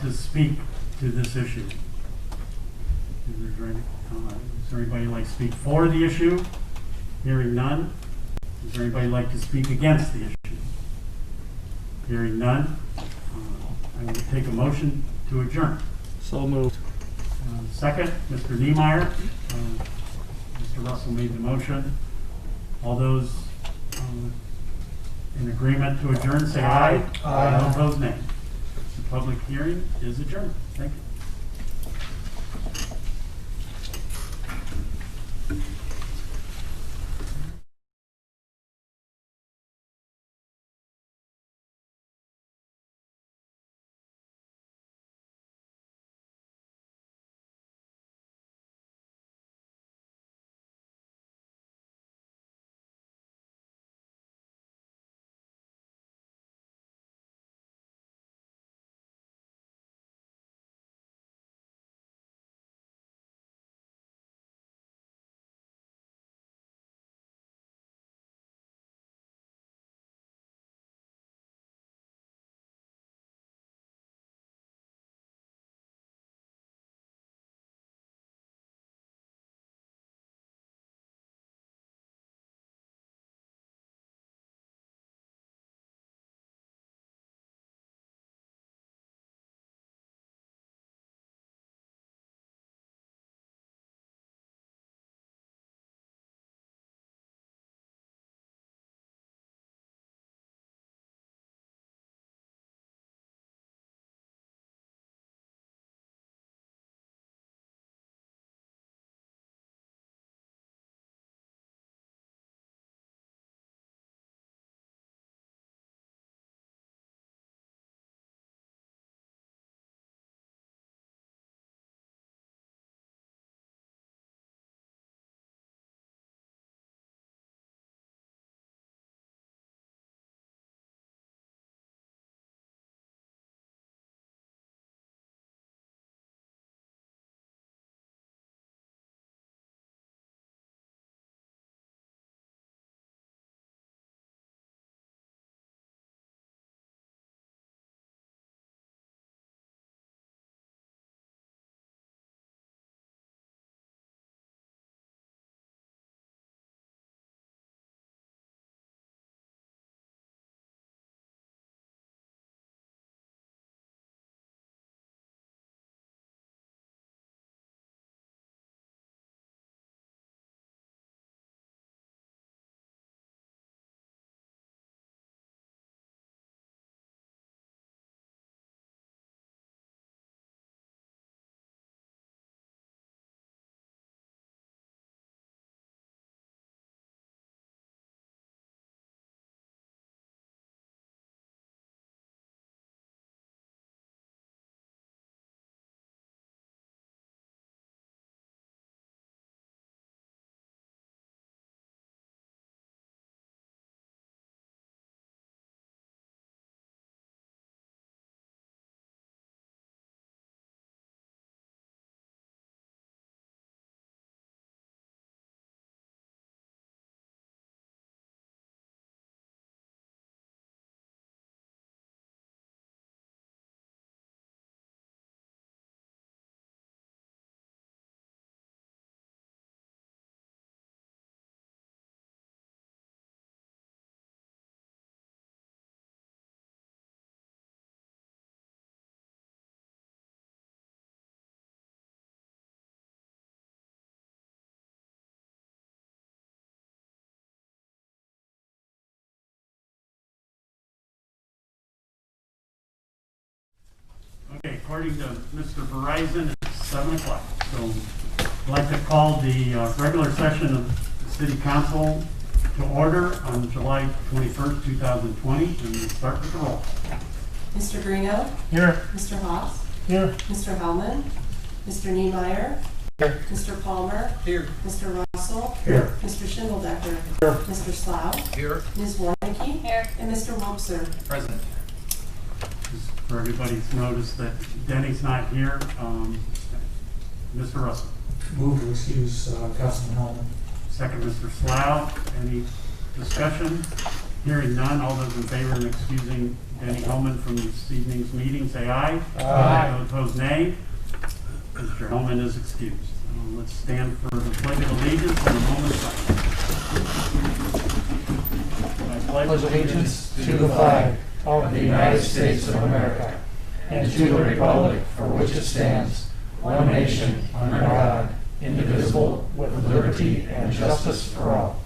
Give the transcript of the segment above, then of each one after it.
to speak to this issue? Is there anybody like to speak for the issue? Hearing none. Is there anybody like to speak against the issue? Hearing none. I will take a motion to adjourn. So moved. Second, Mr. Niemeyer. Mr. Russell made the motion. All those in agreement to adjourn, say aye. Aye. All opposed, nay. The public hearing is adjourned. Thank you. Okay, according to Mr. Verizon, it's 7 o'clock. So I'd like to call the regular session of the City Council to order on July 21st, 2020, and we start with the roll. Mr. Greeno? Here. Mr. Haas? Here. Mr. Hellman? Mr. Niemeyer? Here. Mr. Palmer? Here. Mr. Russell? Here. Mr. Schindeldecker? Here. Mr. Slough? Here. Ms. Warnicki? Here. And Mr. Wobser? Present. Just for everybody's notice that Denny's not here. Mr. Russell. Move to excuse Councilman Hellman. Second, Mr. Slough. Any discussion? Hearing none, all those in favor of excusing Danny Hellman from this evening's meeting, say aye. Aye. Those opposed, nay. Mr. Hellman is excused. Let's stand for the pledge of allegiance and a moment of silence. I Pledge allegiance to the flag of the United States of America and to the republic for which it stands, one nation, under God, indivisible, with liberty and justice for all.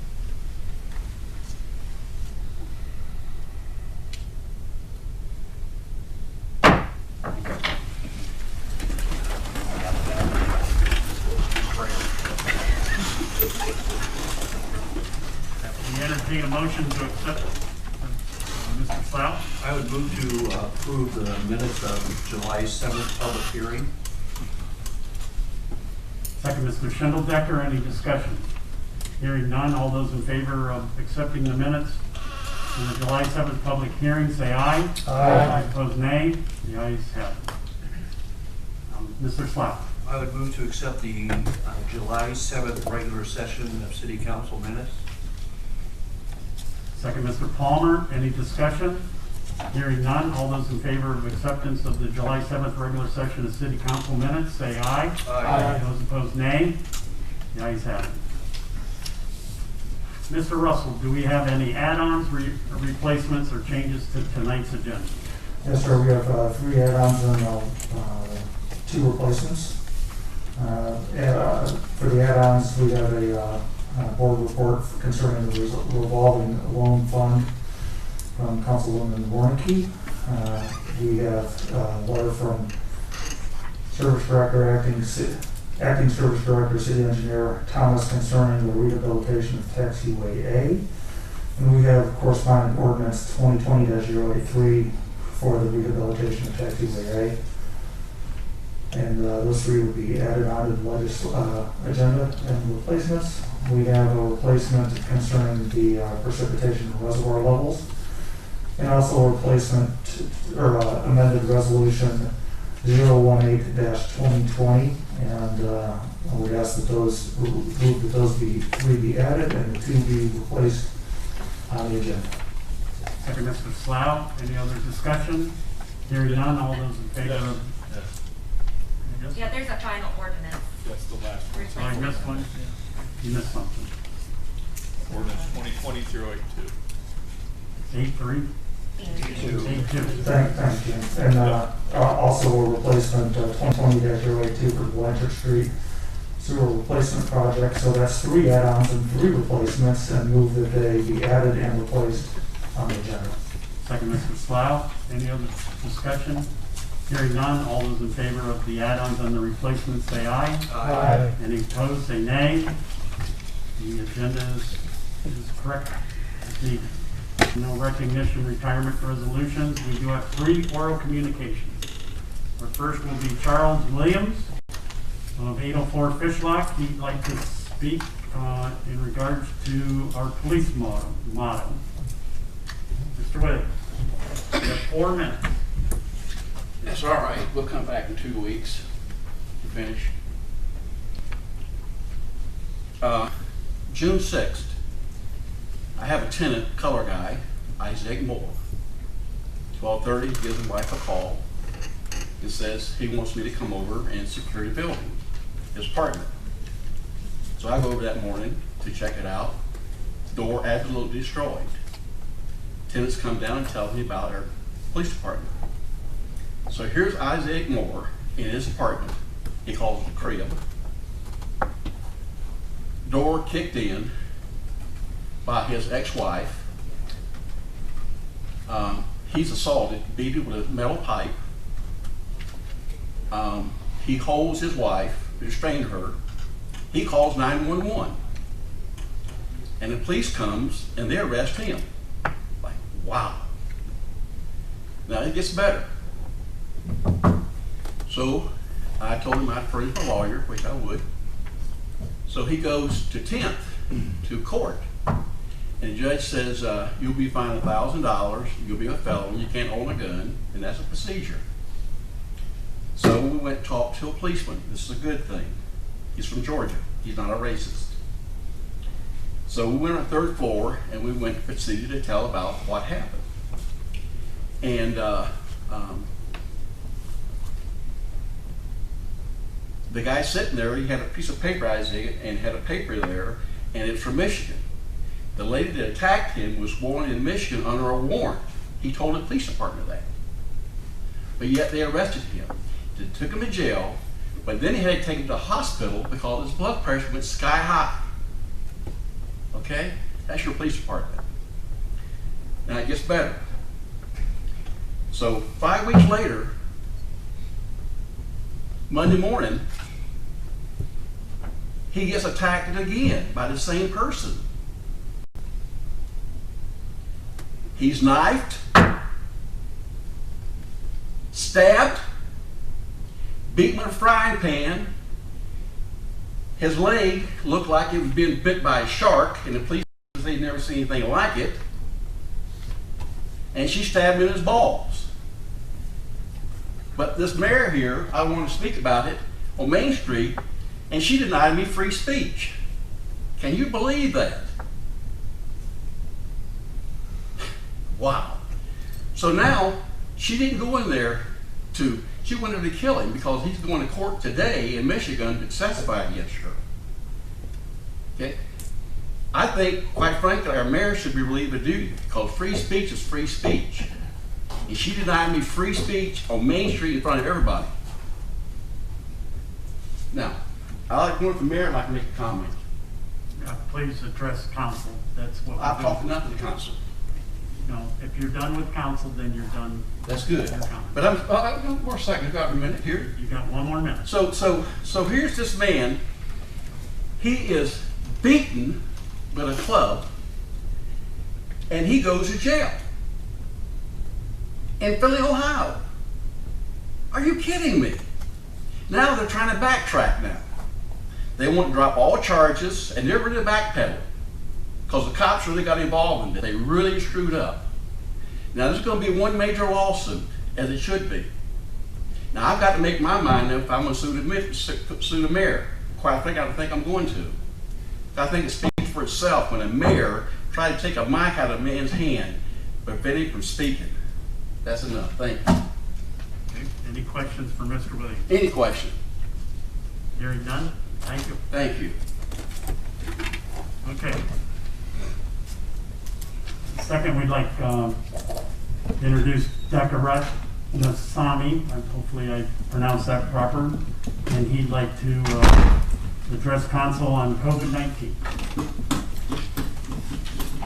We entertain a motion to accept Mr. Slough. I would move to approve the minutes of July 7th public hearing. Second, Mr. Schindeldecker. Any discussion? Hearing none, all those in favor of accepting the minutes in the July 7th public hearing, say aye. Aye. Opposed, nay. The ayes have it. Mr. Slough. I would move to accept the July 7th regular session of City Council minutes. Second, Mr. Palmer. Any discussion? Hearing none, all those in favor of acceptance of the July 7th regular session of City Council minutes, say aye. Aye. Those opposed, nay. The ayes have it. Mr. Russell, do we have any add-ons, replacements, or changes to tonight's agenda? Yes, sir, we have 3 add-ons and 2 replacements. For the add-ons, we have a board report concerning the revolving loan fund from Councilwoman Warnicki. We have a letter from Service Director, Acting Service Director, City Engineer Thomas concerning the rehabilitation of Taxiway A. And we have corresponding ordinance 2020-083 for the rehabilitation of Taxiway A. And those 3 would be added onto the agenda and replacements. We have a replacement concerning the precipitation reservoir levels, and also a replacement or amended resolution 018-2020, and I would ask that those be added and the 2 be replaced on the agenda. Second, Mr. Slough. Any other discussion? Hearing none, all those in favor of... Yes? Yeah, there's a final ordinance. That's the last one. Oh, I missed one? You missed something. Ordinance 2020-082. 8-3? 8-2. Thanks, Jim. And also a replacement 2020-082 for Blanchard Street sewer replacement project. So that's 3 add-ons and 3 replacements, and move that they be added and replaced on the agenda. Second, Mr. Slough. Any other discussion? Hearing none, all those in favor of the add-ons and the replacements, say aye. Aye. Any opposed, say nay. The agenda is correct as needed. No recognition, retirement resolutions. We do have 3 oral communications. Our first will be Charles Williams of 804 Fishlock. He'd like to speak in regards to our police motto. Mr. Williams, you have 4 minutes. That's all right. We'll come back in 2 weeks to finish. June 6th, I have a tenant, color guy, Isaac Moore. 12:30, gives his wife a call and says he wants me to come over and secure the building, his apartment. So I go over that morning to check it out. Door absolutely destroyed. Tenants come down and tell me about our police department. So here's Isaac Moore in his apartment. He calls it a crib. Door kicked in by his ex-wife. He's assaulted, beaten with a metal pipe. He holds his wife, restrained her. He calls 911. And the police comes and they arrest him. Like, wow. Now it gets better. So I told him I'd furnish a lawyer, which I would. So he goes to 10th to court. And the judge says, you'll be fined $1,000, you'll be a felon, you can't own a gun, and that's a procedure. So we went and talked to a policeman. This is a good thing. He's from Georgia. He's not a racist. So we went on the 3rd floor and we went to proceed to tell about what happened. And the guy sitting there, he had a piece of paper, Isaiah, and had a paper there, and it's from Michigan. The lady that attacked him was born in Michigan under a warrant. He told the police department that. But yet they arrested him. They took him to jail, but then he had to take him to the hospital because his blood pressure went sky high. Okay? That's your police department. Now it gets better. So 5 weeks later, Monday morning, he gets attacked again by the same person. He's knifed, stabbed, beaten with a frying pan. His leg looked like it was being bit by a shark, and the police said they'd never seen anything like it. And she stabbed him in his balls. But this mayor here, I want to speak about it, on Main Street, and she denied me free speech. Can you believe that? Wow. So now, she didn't go in there she went in to kill him because he's going to court today in Michigan to testify against her. Okay? I think, quite frankly, our mayor should be relieved of duty because free speech is free speech. And she denied me free speech on Main Street in front of everybody. Now, I'd like to go with the mayor and I'd like to make a comment. Please address council. That's what we're I've doing. talked enough to the council. No, if you're done with council, then you're done. That's good. Your comment. But one more second, I've got a minute here. You got 1 more minute. So here's this man. He is beaten with a club, and he goes to jail in Findlay, Ohio. Are you kidding me? Now they're trying to backtrack now. They want to drop all charges, and they're really backpedaling because the cops really got involved in it. They really screwed up. Now there's going to be one major lawsuit, as it should be. Now I've got to make my mind up if I'm going to sue the mayor. Quite frankly, I don't think I'm going to. I think it speaks for itself when a mayor tried to take a mic out of a man's hand, prevent him from speaking. That's enough. Thank you. Okay. Any questions for Mr. Williams? Any question? Hearing none, thank you. Thank you. Okay. Second, we'd like to introduce Dekaret Nasami. Hopefully I pronounced that proper. And he'd like to address council on COVID-19.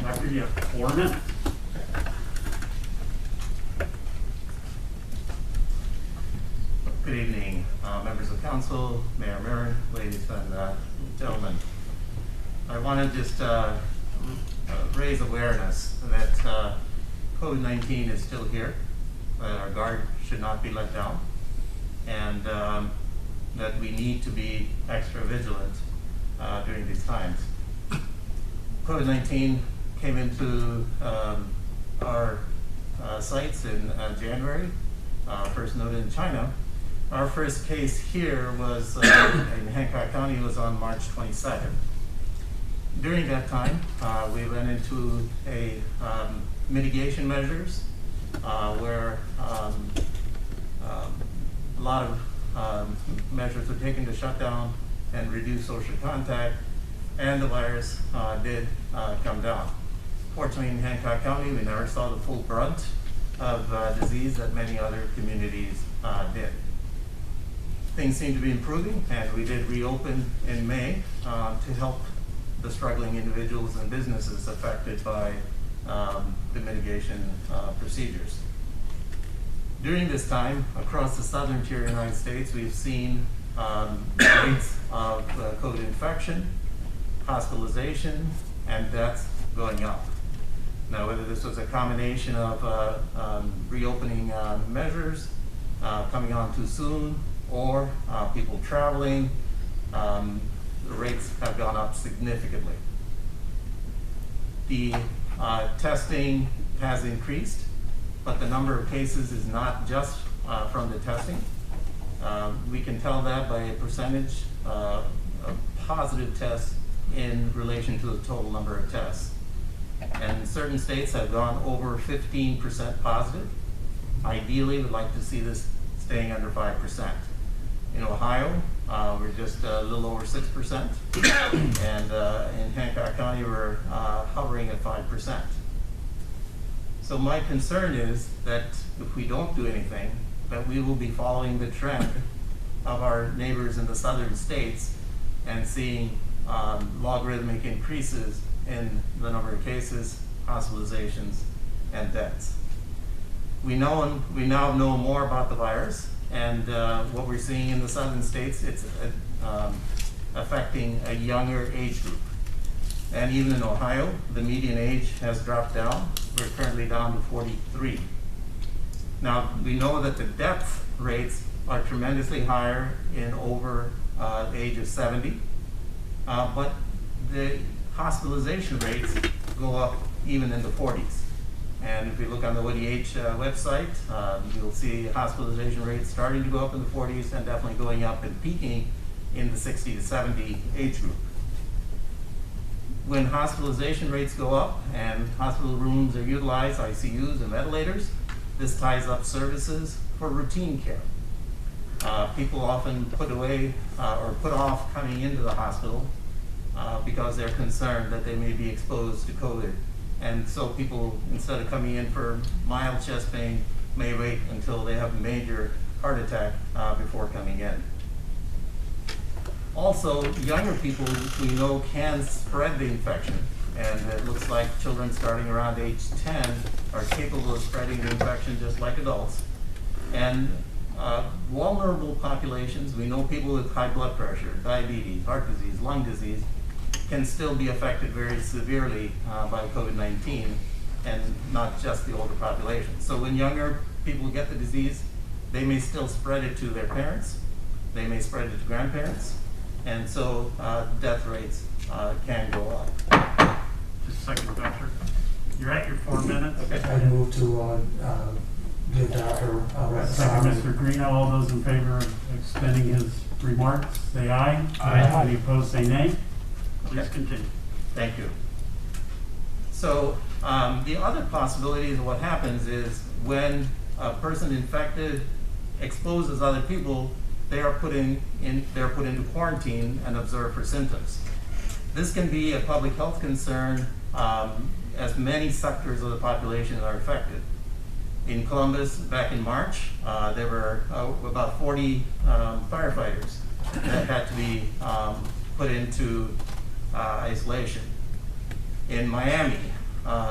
Doctor, you have 4 minutes. Good evening, members of council, Mayor Marin, ladies and gentlemen. I want to just raise awareness that COVID-19 is still here, that our guard should not be let down, and that we need to be extra vigilant during these times. COVID-19 came into our sites in January, first noted in China. Our first case here was in Hancock County, was on March 22nd. During that time, we went into a mitigation measures where a lot of measures were taken to shut down and reduce social contact, and the virus did come down. Fortunately, in Hancock County, we never saw the full brunt of disease that many other communities did. Things seem to be improving, and we did reopen in May to help the struggling individuals and businesses affected by the mitigation procedures. During this time, across the southern tier of the United States, we've seen rates of COVID infection, hospitalization, and deaths going up. Now, whether this was a combination of reopening measures coming on too soon, or people traveling, the rates have gone up significantly. The testing has increased, but the number of cases is not just from the testing. We can tell that by a percentage of positive tests in relation to the total number of tests. And certain states have gone over 15% positive ideally would like to see this staying under 5%. In Ohio, we're just a little over 6%, and in Hancock County, we're hovering at 5%. So my concern is that if we don't do anything, that we will be following the trend of our neighbors in the southern states and seeing logarithmic increases in the number of cases, hospitalizations, and deaths. We now know more about the virus, and what we're seeing in the southern states, it's affecting a younger age group. And even in Ohio, the median age has dropped down. We're currently down to 43. Now, we know that the death rates are tremendously higher in over the age of 70, but the hospitalization rates go up even in the 40s. And if you look on the ODH website, you'll see hospitalization rates starting to go up in the 40s and definitely going up and peaking in the 60 to 70 age group. When hospitalization rates go up and hospital rooms are utilized, ICUs and ventilators, this ties up services for routine care. People often put away or put off coming into the hospital because they're concerned that they may be exposed to COVID. And so people, instead of coming in for mild chest pain, may wait until they have a major heart attack before coming in. Also, younger people we know can spread the infection, and it looks like children starting around age 10 are capable of spreading the infection just like adults. And vulnerable populations, we know people with high blood pressure, diabetes, heart disease, lung disease, can still be affected very severely by COVID-19, and not just the older population. So when younger people get the disease, they may still spread it to their parents, they may spread it to grandparents, and so death rates can go up. Just a second, Doctor. You're at your 4 minutes. Okay. I move to give Dr. Second, Mr. Greeno. All those in favor of extending his remarks, say aye. Aye. Any opposed, say nay. Please continue. Thank you. So the other possibility of what happens is when a person infected exposes other people, they are put into quarantine and observed for symptoms. This can be a public health concern as many sectors of the population are affected. In Columbus, back in March, there were about 40 firefighters that had to be put into isolation. In Miami,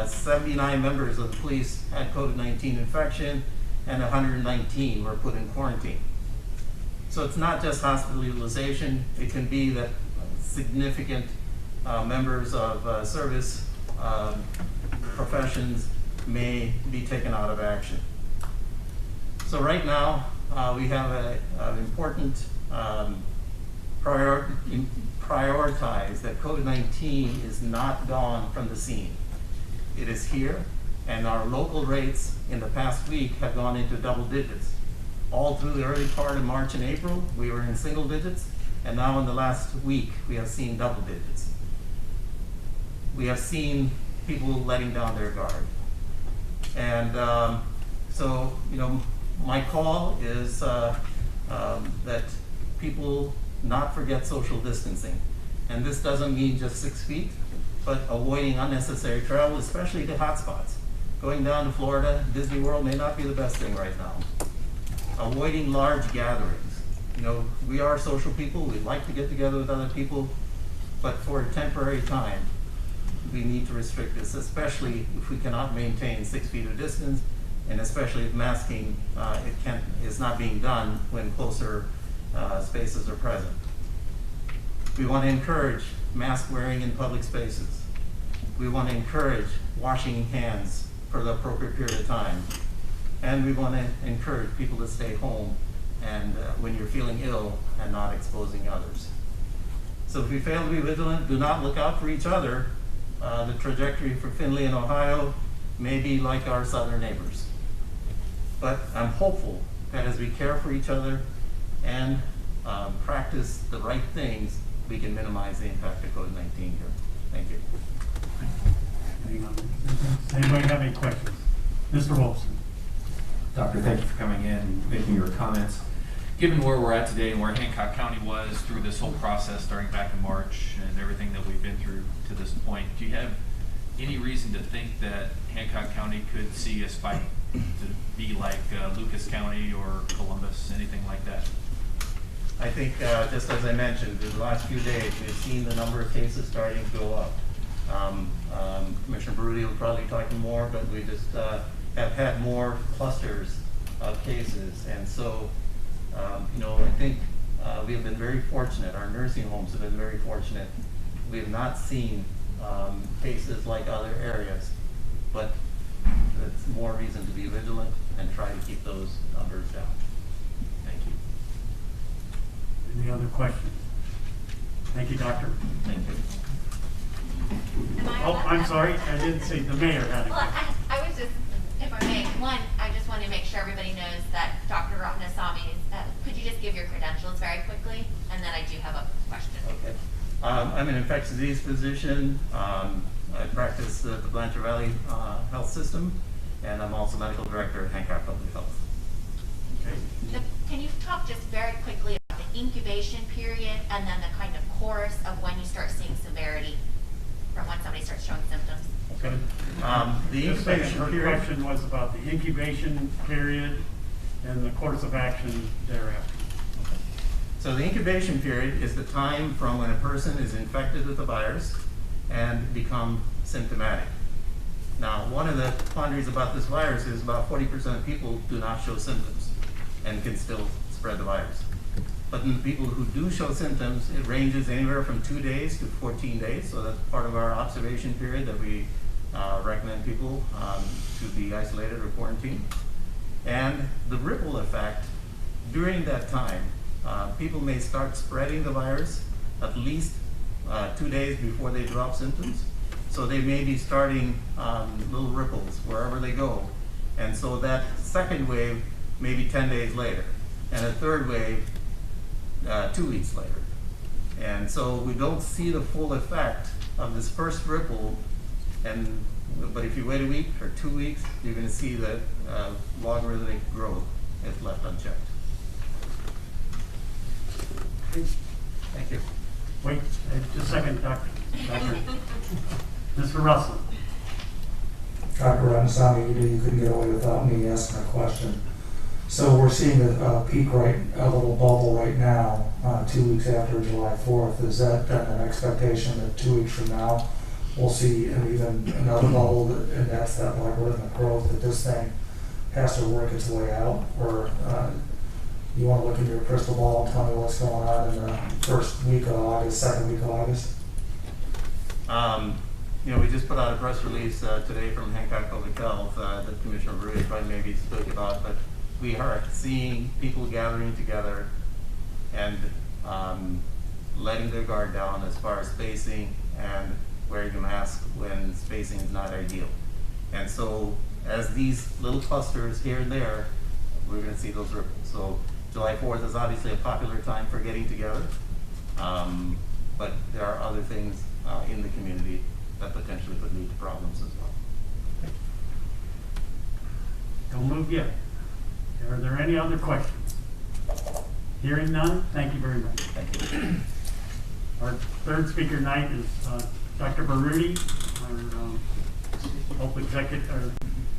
79 members of the police had COVID-19 infection and 119 were put in quarantine. So it's not just hospitalization, it can be that significant members of service professions may be taken out of action. So right now, we have an important prioritize that COVID-19 is not gone from the scene. It is here, and our local rates in the past week have gone into double digits. All through the early part of March and April, we were in single digits, and now in the last week, we have seen double digits. We have seen people letting down their guard. And so, my call is that people not forget social distancing. And this doesn't mean just 6 feet, but avoiding unnecessary travel, especially to hotspots. Going down to Florida, Disney World may not be the best thing right now. Avoiding large gatherings. We are social people, we like to get together with other people, but for a temporary time, we need to restrict this, especially if we cannot maintain 6 feet of distance, and especially if masking is not being done when closer spaces are present. We want to encourage mask wearing in public spaces. We want to encourage washing hands for the appropriate period of time. And we want to encourage people to stay home and when you're feeling ill and not exposing others. So if we fail to be vigilant, do not look out for each other, the trajectory for Findlay and Ohio may be like our southern neighbors. But I'm hopeful that as we care for each other and practice the right things, we can minimize the impact of COVID-19 here. Thank you. Hang on. Does anybody have any questions? Mr. Wolfson. Doctor, thank you for coming in and making your comments. Given where we're at today and where Hancock County was through this whole process starting back in March and everything that we've been through to this point, do you have any reason to think that Hancock County could see a spike to be like Lucas County or Columbus, anything like that? I think, just as I mentioned, in the last few days, we've seen the number of cases starting to go up. Commissioner Baruti will probably talk more, but we just have had more clusters of cases. And so, I think we have been very fortunate. Our nursing homes have been very fortunate. We have not seen cases like other areas, but it's more reason to be vigilant and try to keep those numbers down. Thank you. Any other questions? Thank you, Doctor. Thank you. Oh, I'm sorry, I didn't see, the mayor had a Well, question. I was just, if I may, one, I just want to make sure everybody knows that Dr. Ratnasamy is, could you just give your credentials very quickly? And then I do have a question. Okay. I'm an infectious disease physician. I practice at the Blanchard Valley Health System, and I'm also medical director at Hancock Public Health. Okay. Can you talk just very quickly about the incubation period and then the kind of course of when you start seeing severity from when somebody starts showing symptoms? Okay. The Just a second, incubation her period. question was about the incubation period and the course of action thereafter. So the incubation period is the time from when a person is infected with the virus and become symptomatic. Now, one of the quandaries about this virus is about 40% of people do not show symptoms and can still spread the virus. But in the people who do show symptoms, it ranges anywhere from 2 days to 14 days. So that's part of our observation period that we recommend people to be isolated or quarantined. And the ripple effect during that time, people may start spreading the virus at least 2 days before they drop symptoms. So they may be starting little ripples wherever they go. And so that second wave may be 10 days later. And a third wave 2 weeks later. And so we don't see the full effect of this first ripple, but if you wait a week or 2 weeks, you're going to see the logarithmic growth if left unchecked. Thank you. Wait, just a second, Doctor. Mr. Russell. Dr. Ratnasamy, you couldn't get away without me asking a question. So we're seeing a peak a little bubble right now, 2 weeks after July 4th. Is that then an expectation that 2 weeks from now we'll see even another bubble, and that's that logarithmic growth, that this thing has to work its way out? Or you want to look into your crystal ball and tell me what's going on in the first week of August, second week of August? We just put out a press release today from Hancock Public Health that Commissioner Baruti probably maybe spoke about, but we are seeing people gathering together and letting their guard down as far as spacing and wearing a mask when spacing is not ideal. And so as these little clusters here and there, we're going to see those ripples. So July 4th is obviously a popular time for getting together, but there are other things in the community that potentially could lead to problems as well. Don't move yet. Are there any other questions? Hearing none, thank you very much. Thank you. Our third speaker tonight is Dr. Baruti, our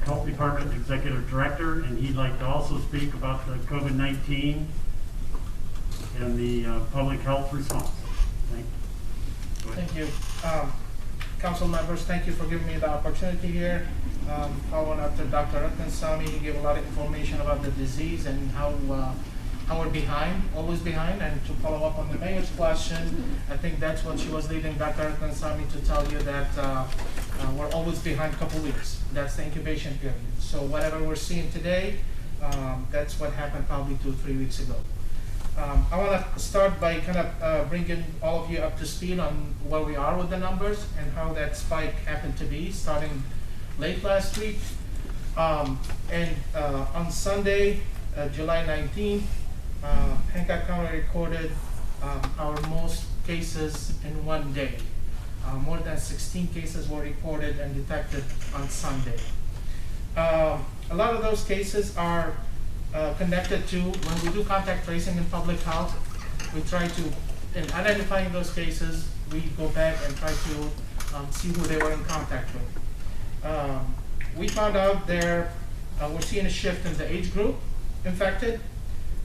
Health Department Executive Director, and he'd like to also speak about the COVID-19 and the public health response. Thank you. Thank you. Council members, thank you for giving me the opportunity here. Following after Dr. Ratnasamy, he gave a lot of information about the disease and how we're behind, always behind. And to follow up on the mayor's question, I think that's what she was leading Dr. Ratnasamy to tell you, that we're always behind a couple weeks. That's the incubation period. So whatever we're seeing today, that's what happened probably 2 or 3 weeks ago. I want to start by kind of bringing all of you up to speed on where we are with the numbers and how that spike happened to be starting late last week. On Sunday, July 19th, Hancock County recorded our most cases in 1 day. More than 16 cases were reported and detected on Sunday. A lot of those cases are connected to, when we do contact tracing in public health, we try to, in identifying those cases, we go back and try to see who they were in contact with. We found out we're seeing a shift in the age group infected,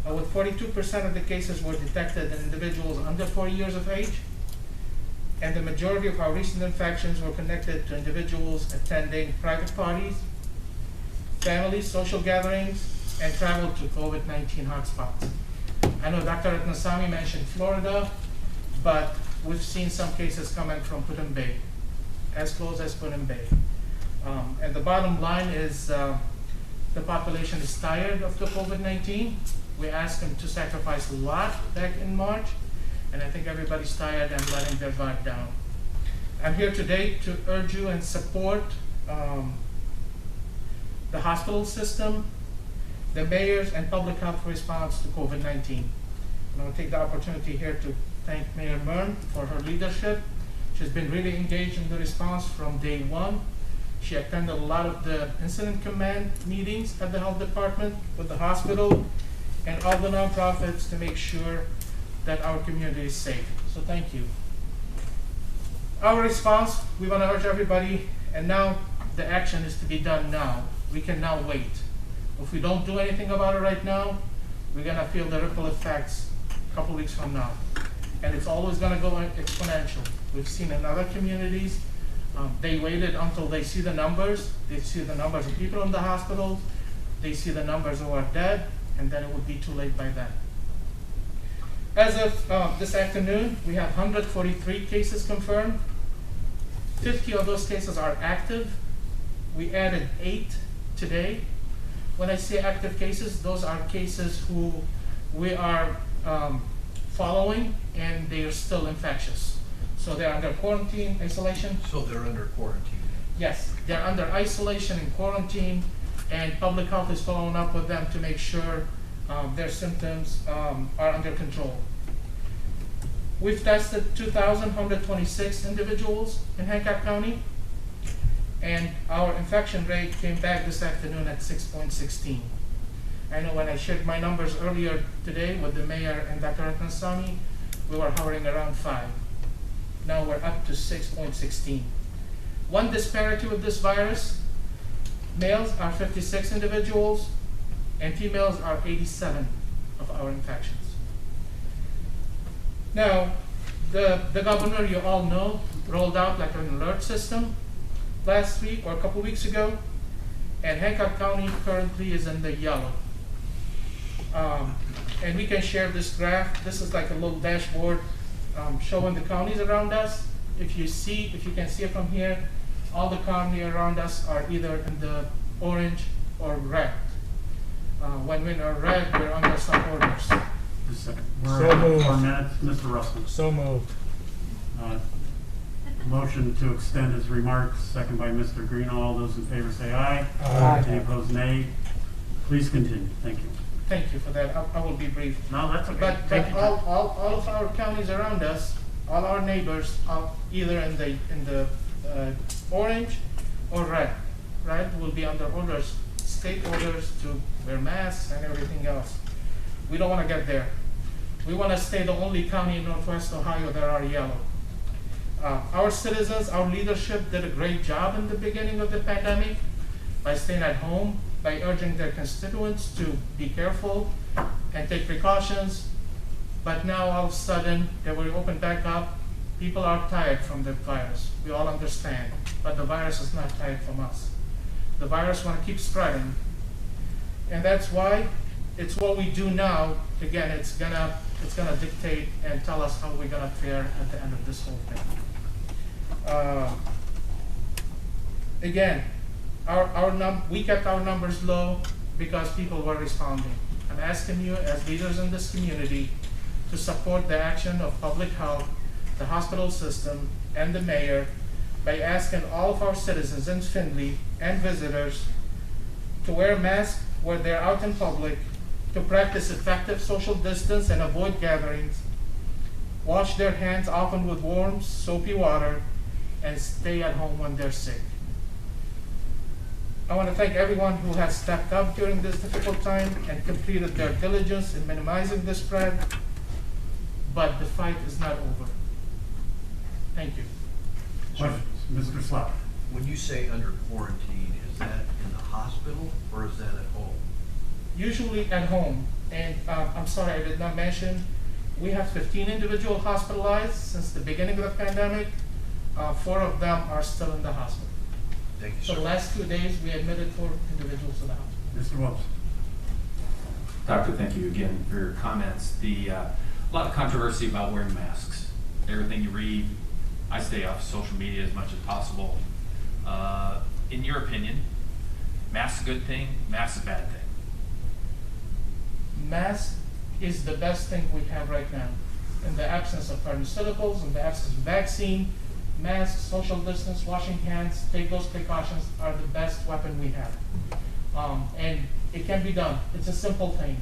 with 42% of the cases were detected in individuals under 40 years of age, and the majority of our recent infections were connected to individuals attending private parties, families, social gatherings, and travel to COVID-19 hotspots. I know Dr. Ratnasamy mentioned Florida, but we've seen some cases coming from Put-in Bay, as close as Put-in Bay. And the bottom line is the population is tired of the COVID-19. We asked them to sacrifice a lot back in March, and I think everybody's tired and letting their guard down. I'm here today to urge you and support the hospital system, the mayor's and public health response to COVID-19. And I'll take the opportunity here to thank Mayor Mern for her leadership. She's been really engaged in the response from day one. She attended a lot of the incident command meetings at the health department with the hospital and all the nonprofits to make sure that our community is safe. So thank you. Our response, we want to urge everybody, and now the action is to be done now. We can now wait. If we don't do anything about it right now, we're gonna feel the ripple effects a couple weeks from now. And it's always gonna go exponential. We've seen in other communities, they waited until they see the numbers. They see the numbers of people in the hospitals. They see the numbers who are dead, and then it would be too late by then. As of this afternoon, we have 143 cases confirmed. 50 of those cases are active. We added 8 today. When I say active cases, those are cases who we are following, and they are still infectious. So they're under quarantine, isolation. So they're under quarantine? Yes, they're under isolation and quarantine, and public health is following up with them to make sure their symptoms are under control. We've tested 2,126 individuals in Hancock County, and our infection rate came back this afternoon at 6.16. I know when I shared my numbers earlier today with the mayor and Dr. Ratnasamy, we were hovering around 5. Now we're up to 6.16. One disparity with this virus, males are 56 individuals, and females are 87 of our infections. Now, the governor, you all know, rolled out like an alert system last week or a couple weeks ago, and Hancock County currently is in the yellow. And we can share this graph. This is like a little dashboard showing the counties around us. If you can see it from here, all the counties around us are either in the orange or red. When we're in red, we're under some orders. Just a second. So We're at moved. 4 minutes. Mr. Russell. So moved. Motion to extend his remarks, second by Mr. Green. All those in favor say aye. Aye. Any opposed, nay. Please continue. Thank you. Thank you for that. I will be brief. No, that's okay. But Take your time. all of our counties around us, all our neighbors are either in the orange or red, right? Will be under orders, state orders to wear masks and everything else. We don't want to get there. We want to stay the only county in Northwest Ohio that are yellow. Our citizens, our leadership did a great job in the beginning of the pandemic by staying at home, by urging their constituents to be careful and take precautions. But now all of a sudden, that we open back up, people are tired from the virus. We all understand, but the virus is not tired from us. The virus want to keep spreading. And that's why it's what we do now. Again, it's gonna dictate and tell us how we're gonna fare at the end of this whole thing. Again, we kept our numbers low because people were responding. I'm asking you as leaders in this community to support the action of public health, the hospital system, and the mayor by asking all of our citizens in Findlay and visitors to wear masks when they're out in public, to practice effective social distance and avoid gatherings, wash their hands often with warm, soapy water, and stay at home when they're sick. I want to thank everyone who has stepped up during this difficult time and completed their diligence in minimizing the spread, but the fight is not over. Thank you. Questions? Mr. Slough? When you say under quarantine, is that in the hospital or is that at home? Usually at home, and I'm sorry I did not mention, we have 15 individuals hospitalized since the beginning of the pandemic. 4 of them are still in the hospital. Thank you, So the sir. last 2 days, we admitted 4 individuals to the hospital. Mr. Wilson? Doctor, thank you again for your comments. A lot of controversy about wearing masks. Everything you read, I stay off social media as much as possible. In your opinion, mask a good thing, mask a bad thing? Mask is the best thing we have right now. In the absence of pharmaceuticals, in the absence of vaccine, masks, social distance, washing hands, take those precautions are the best weapon we have. And it can be done. It's a simple thing.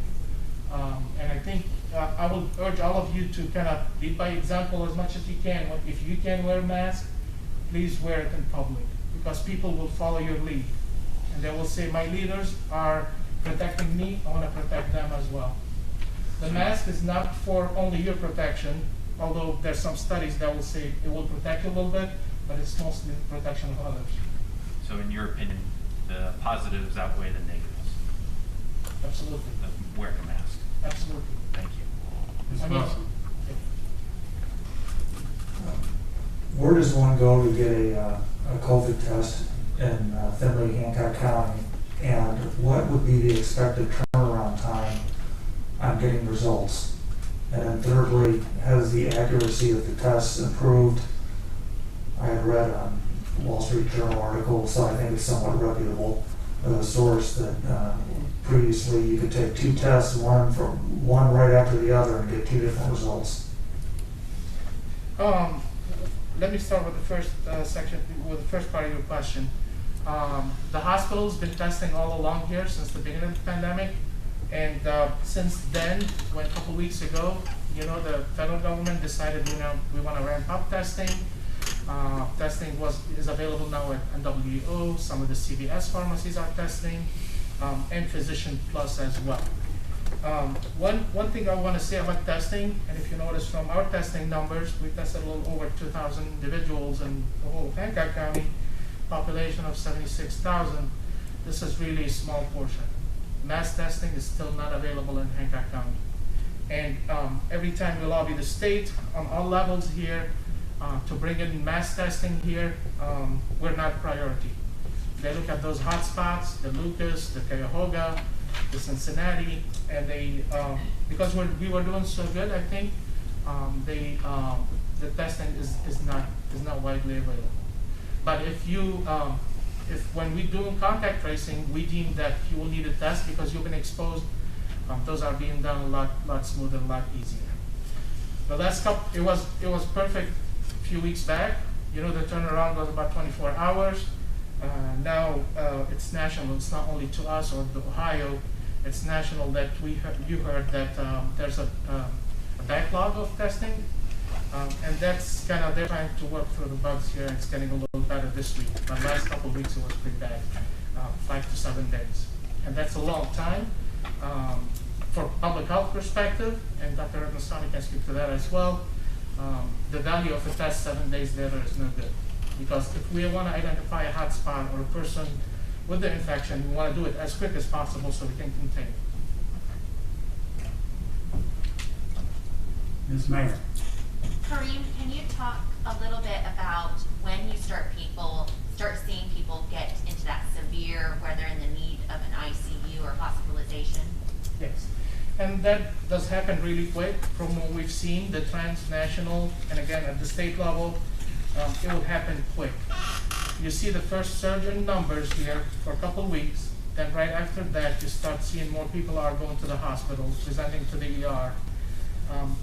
And I think I will urge all of you to kind of lead by example as much as you can. If you can wear a mask, please wear it in public, because people will follow your lead. And they will say, my leaders are protecting me, I want to protect them as well. The mask is not for only your protection, although there's some studies that will say it will protect you a little bit, but it's mostly protection of others. So in your opinion, the positives outweigh the negatives Absolutely, of wearing a mask? absolutely. Thank you. Ms. I mean- Wilson? Where does one go to get a COVID test in Findlay, Hancock County? And what would be the expected turnaround time on getting results? And then thirdly, has the accuracy of the tests improved? I had read on Wall Street Journal article, so I think it's somewhat reputable source that previously you could take 2 tests, one right after the other, and get 2 different results. Let me start with the first section, with the first part of your question. The hospital's been testing all along here since the beginning of the pandemic. And since then, when a couple weeks ago, the federal government decided, we want to ramp up testing. Testing is available now at NWO. Some of the CVS pharmacies are testing, and Physician Plus as well. One thing I want to say about testing, and if you notice from our testing numbers, we tested a little over 2,000 individuals in the whole of Hancock County, population of 76,000. This is really a small portion. Mass testing is still not available in Hancock County. And every time we lobby the state on all levels here to bring in mass testing here, we're not priority. They look at those hot spots, the Lucas, the Cuyahoga, the Cincinnati, and they, because we were doing so good, I think, the testing is not widely available. But if when we do contact tracing, we deem that you will need a test because you've been exposed, those are being done a lot smoother, a lot easier. The last couple, it was perfect a few weeks back. The turnaround was about 24 hours. Now it's national. It's not only to us or to Ohio. It's national that you heard that there's a backlog of testing. And that's kind of, they're trying to work through the bugs here. It's getting a little better this week. But last couple of weeks it was pretty bad, 5 to 7 days. And that's a long time. For public health perspective, and Dr. Ratnaswamy can speak to that as well, the value of a test 7 days later is no good. Because if we want to identify a hot spot or a person with the infection, we want to do it as quick as possible so we can contain it. Ms. Mayor? Kareem, can you talk a little bit about when you start seeing people get into that severe, where they're in the need of an ICU or hospitalization? Yes, and that does happen really quick from what we've seen, the transnational, and again, at the state level, it will happen quick. You see the first surge in numbers here for a couple of weeks, then right after that, you start seeing more people are going to the hospital, presenting to the ER.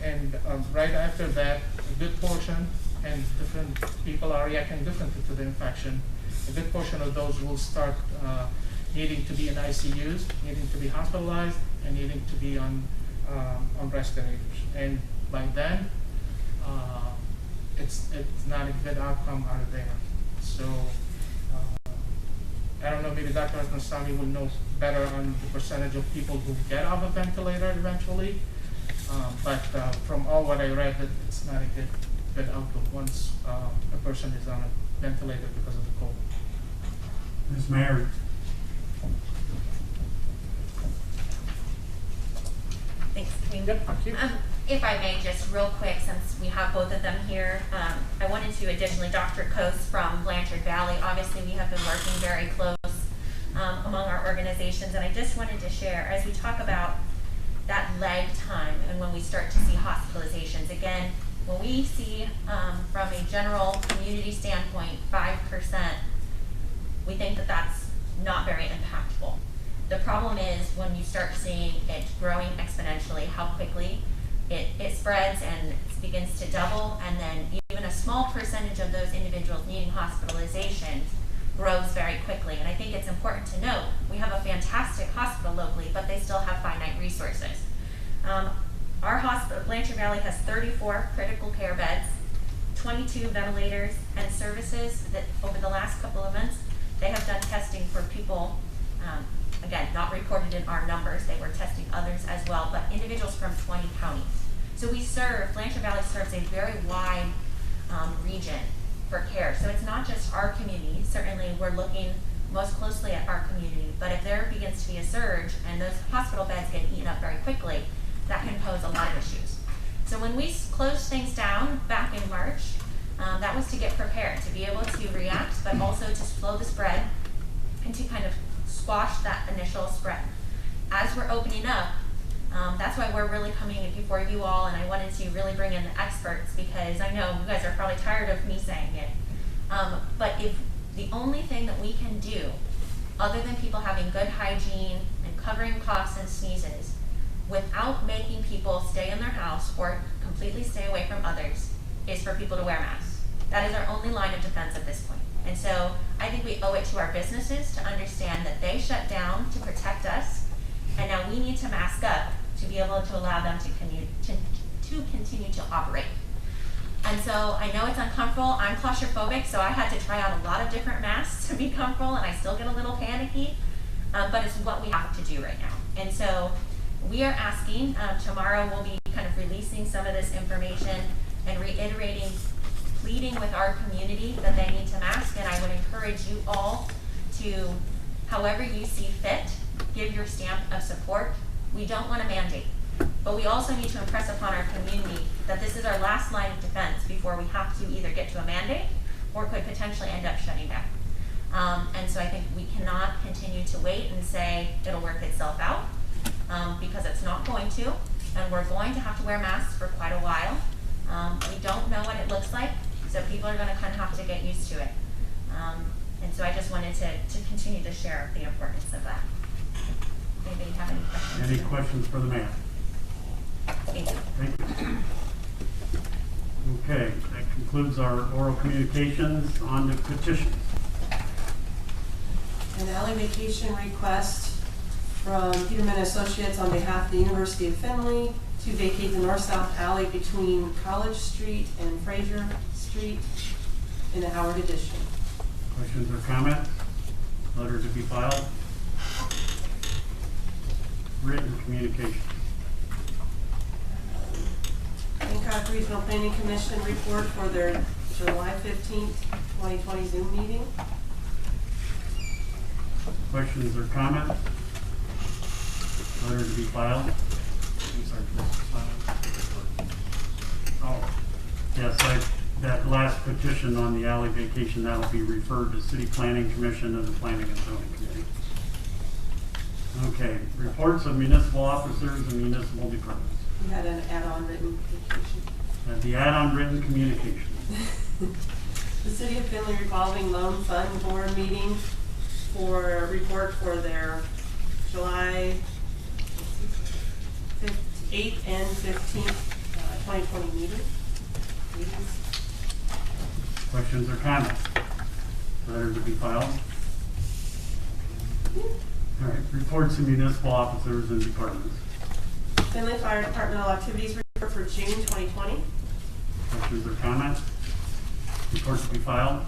And right after that, a good portion, and different people are reacting differently to the infection, a good portion of those will start needing to be in ICUs, needing to be hospitalized, and needing to be on respirators. And by then, it's not a good outcome out of there. So I don't know, maybe Dr. Akonsami will know better on the percentage of people who get off a ventilator eventually. But from all what I read, that it's not a good outlook once a person is on a ventilator because of the cold. Ms. Mayor, Thanks, Kareem. Yep, thank you. If I may, just real quick, since we have both of them here, I wanted to additionally, Dr. Coase from Blanchard Valley, obviously we have been working very close among our organizations, and I just wanted to share, as we talk about that lag time and when we start to see hospitalizations, again, when we see from a general community standpoint, 5%, we think that that's not very impactful. The problem is when you start seeing it growing exponentially, how quickly it spreads and it begins to double, and then even a small percentage of those individuals needing hospitalization grows very quickly. And I think it's important to note, we have a fantastic hospital locally, but they still have finite resources. Our hospital, Blanchard Valley, has 34 critical care beds, 22 ventilators, and services that over the last couple of months, they have done testing for people, again, not reported in our numbers, they were testing others as well, but individuals from 20 counties. So Blanchard Valley serves a very wide region for care. So it's not just our community. Certainly we're looking most closely at our community, but if there begins to be a surge and those hospital beds get eaten up very quickly, that can pose a lot of issues. So when we closed things down back in March, that was to get prepared, to be able to react, but also to slow the spread and to kind of squash that initial spread. As we're opening up, that's why we're really coming before you all, and I wanted to really bring in the experts because I know you guys are probably tired of me saying it. But if the only thing that we can do, other than people having good hygiene and covering coughs and sneezes, without making people stay in their house or completely stay away from others, is for people to wear masks. That is our only line of defense at this point. And so I think we owe it to our businesses to understand that they shut down to protect us, and now we need to mask up to be able to allow them to continue to operate. And so I know it's uncomfortable. I'm claustrophobic, so I had to try on a lot of different masks to be comfortable, and I still get a little panicky, but it's what we have to do right now. And so we are asking, tomorrow we'll be kind of releasing some of this information and reiterating, pleading with our community that they need to mask, and I would encourage you all to, however you see fit, give your stamp of support. We don't want to mandate, but we also need to impress upon our community that this is our last line of defense before we have to either get to a mandate or could potentially end up shutting down. And so I think we cannot continue to wait and say it'll work itself out, because it's not going to, and we're going to have to wear masks for quite a while. We don't know what it looks like, so people are going to kind of have to get used to it. And so I just wanted to continue to share the importance of that. Anybody have any questions? any questions for the mayor? Thank you. Thank you. Okay, that concludes our oral communications. On to petitions. An alley vacation request from Peterman Associates on behalf of the University of Findlay to vacate the north-south alley between College Street and Fraser Street in the Howard Addition. Questions or comments? Letter to be filed. Written communication. Hancock Regional Planning Commission report for their July 15th, 2020 Zoom meeting. Questions or comments? Letter to be filed. I'm sorry, this is filed. Oh, yes, that last petition on the alley vacation, that'll be referred to City Planning Commission and the Planning and Zoning Committee. Okay, reports of municipal officers and municipal departments. We had an add-on written vacation. The add-on written communication. The City of Findlay Revolving Loan Fund Board meeting for a report for their July 8th and 15th, 2020 meetings. Questions or comments? Letter to be filed. All right, reports of municipal officers and departments. Findlay Fire Departmental Activities Report for June 2020. Questions or comments? Reports to be filed.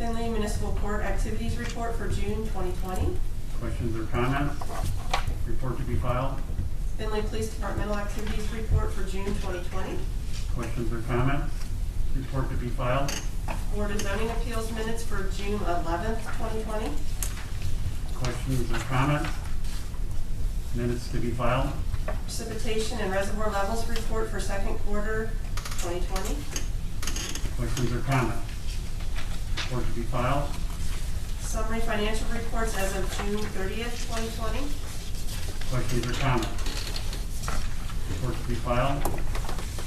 Findlay Municipal Court Activities Report for June 2020. Questions or comments? Report to be filed. Findlay Police Departmental Activities Report for June 2020. Questions or comments? Report to be filed. Board of Zoning Appeals minutes for June 11th, 2020. Questions or comments? Minutes to be filed. Precipitation and reservoir levels report for second quarter 2020. Questions or comments? Report to be filed. Summary financial reports as of June 30th, 2020. Questions or comments? Report to be filed.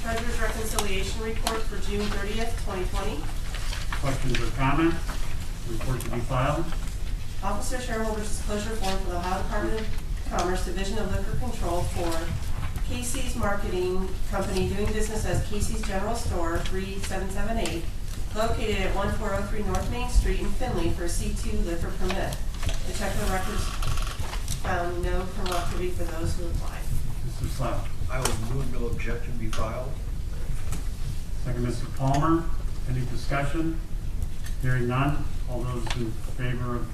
Treasurer's reconciliation report for June 30th, 2020. Questions or comments? Report to be filed. Officer shareholders disclosure form for the Ohio Department of Commerce Division of Liquor Control for Casey's Marketing Company doing business as Casey's General Store 3778, located at 1403 North Main Street in Findlay for a C2 liquor permit. The check of the records found no criminal activity for those who applied. Mr. Slough. I would move no objection be filed. Second, Mr. Palmer. Any discussion? Hearing none. All those in favor of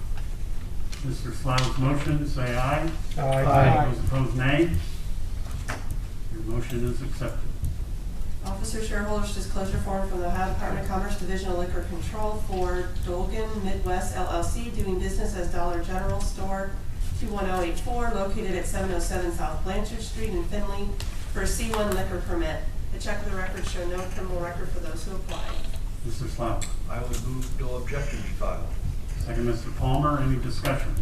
Mr. Slough's motion, say aye. Aye. Those opposed, nay. Your motion is accepted. Officer shareholders disclosure form from the Ohio Department of Commerce Division of Liquor Control for Dolgan Midwest LLC doing business as Dollar General Store 21084 located at 707 South Blanchard Street in Findlay for a C1 liquor permit. The check of the records show no criminal record for those who applied. Mr. Slough. I would move no objection be filed. Second, Mr. Palmer. Any discussion?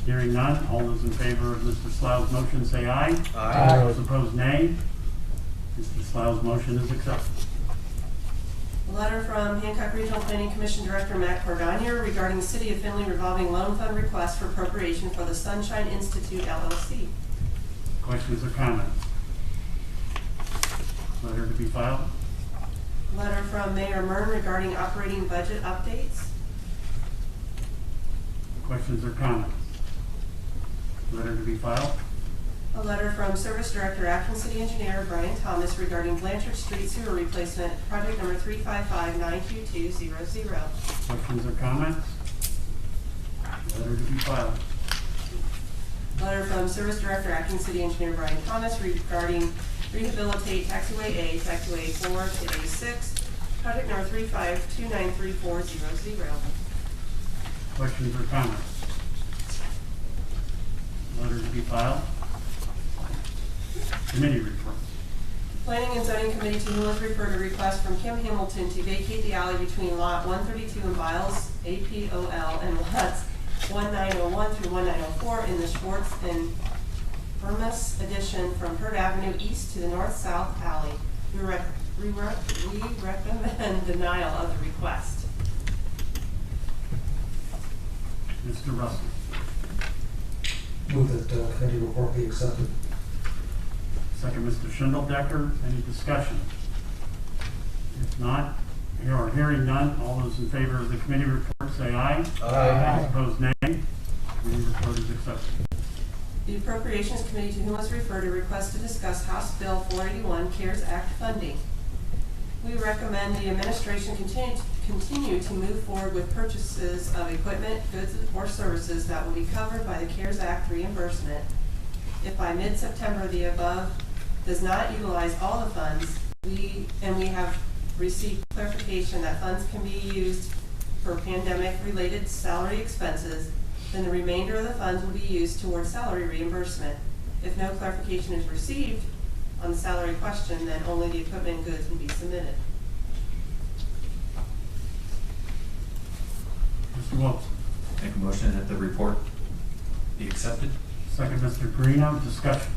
Hearing none. All those in favor of Mr. Slough's motion, say aye. Aye. Those opposed, nay. Mr. Slough's motion is accepted. A letter from Hancock Regional Planning Commission Director Matt Cordonier regarding the City of Findlay revolving loan fund request for appropriation for the Sunshine Institute LLC. Questions or comments? Letter to be filed. Letter from Mayor Mern regarding operating budget updates. Questions or comments? Letter to be filed. A letter from Service Director, Acting City Engineer Brian Thomas regarding Blanchard Street sewer replacement, project number 355-92200. Questions or comments? Letter to be filed. Letter from Service Director, Acting City Engineer Brian Thomas regarding rehabilitate taxiway A, taxiway 4 to A6, project number 3529340. Questions or comments? Letter to be filed. Committee reports. Planning and Zoning Committee to whom was referred a request from Kim Hamilton to vacate the alley between lot 132 in Biles, APOL, and lots 1901 through 1904 in the Schwartz and Burmese addition from Hurd Avenue east to the north-south alley. We recommend denial of the request. Mr. Russell. Move that committee report be accepted. Second, Mr. Schindeldecker. Any discussion? If not, hearing none, all those in favor of the committee report say aye. Aye. Those opposed, nay. Committee report is accepted. The Appropriations Committee to whom was referred a request to discuss House Bill 481 CARES Act funding. We recommend the administration continue to move forward with purchases of equipment, goods, or services that will be covered by the CARES Act reimbursement. If by mid-September the above does not utilize all the funds, we have received clarification that funds can be used for pandemic-related salary expenses, then the remainder of the funds will be used towards salary reimbursement. If no clarification is received on the salary question, then only the equipment and goods will be submitted. Mr. Wilson. Make a motion that the report be accepted. Second, Mr. Guarino. Discussion.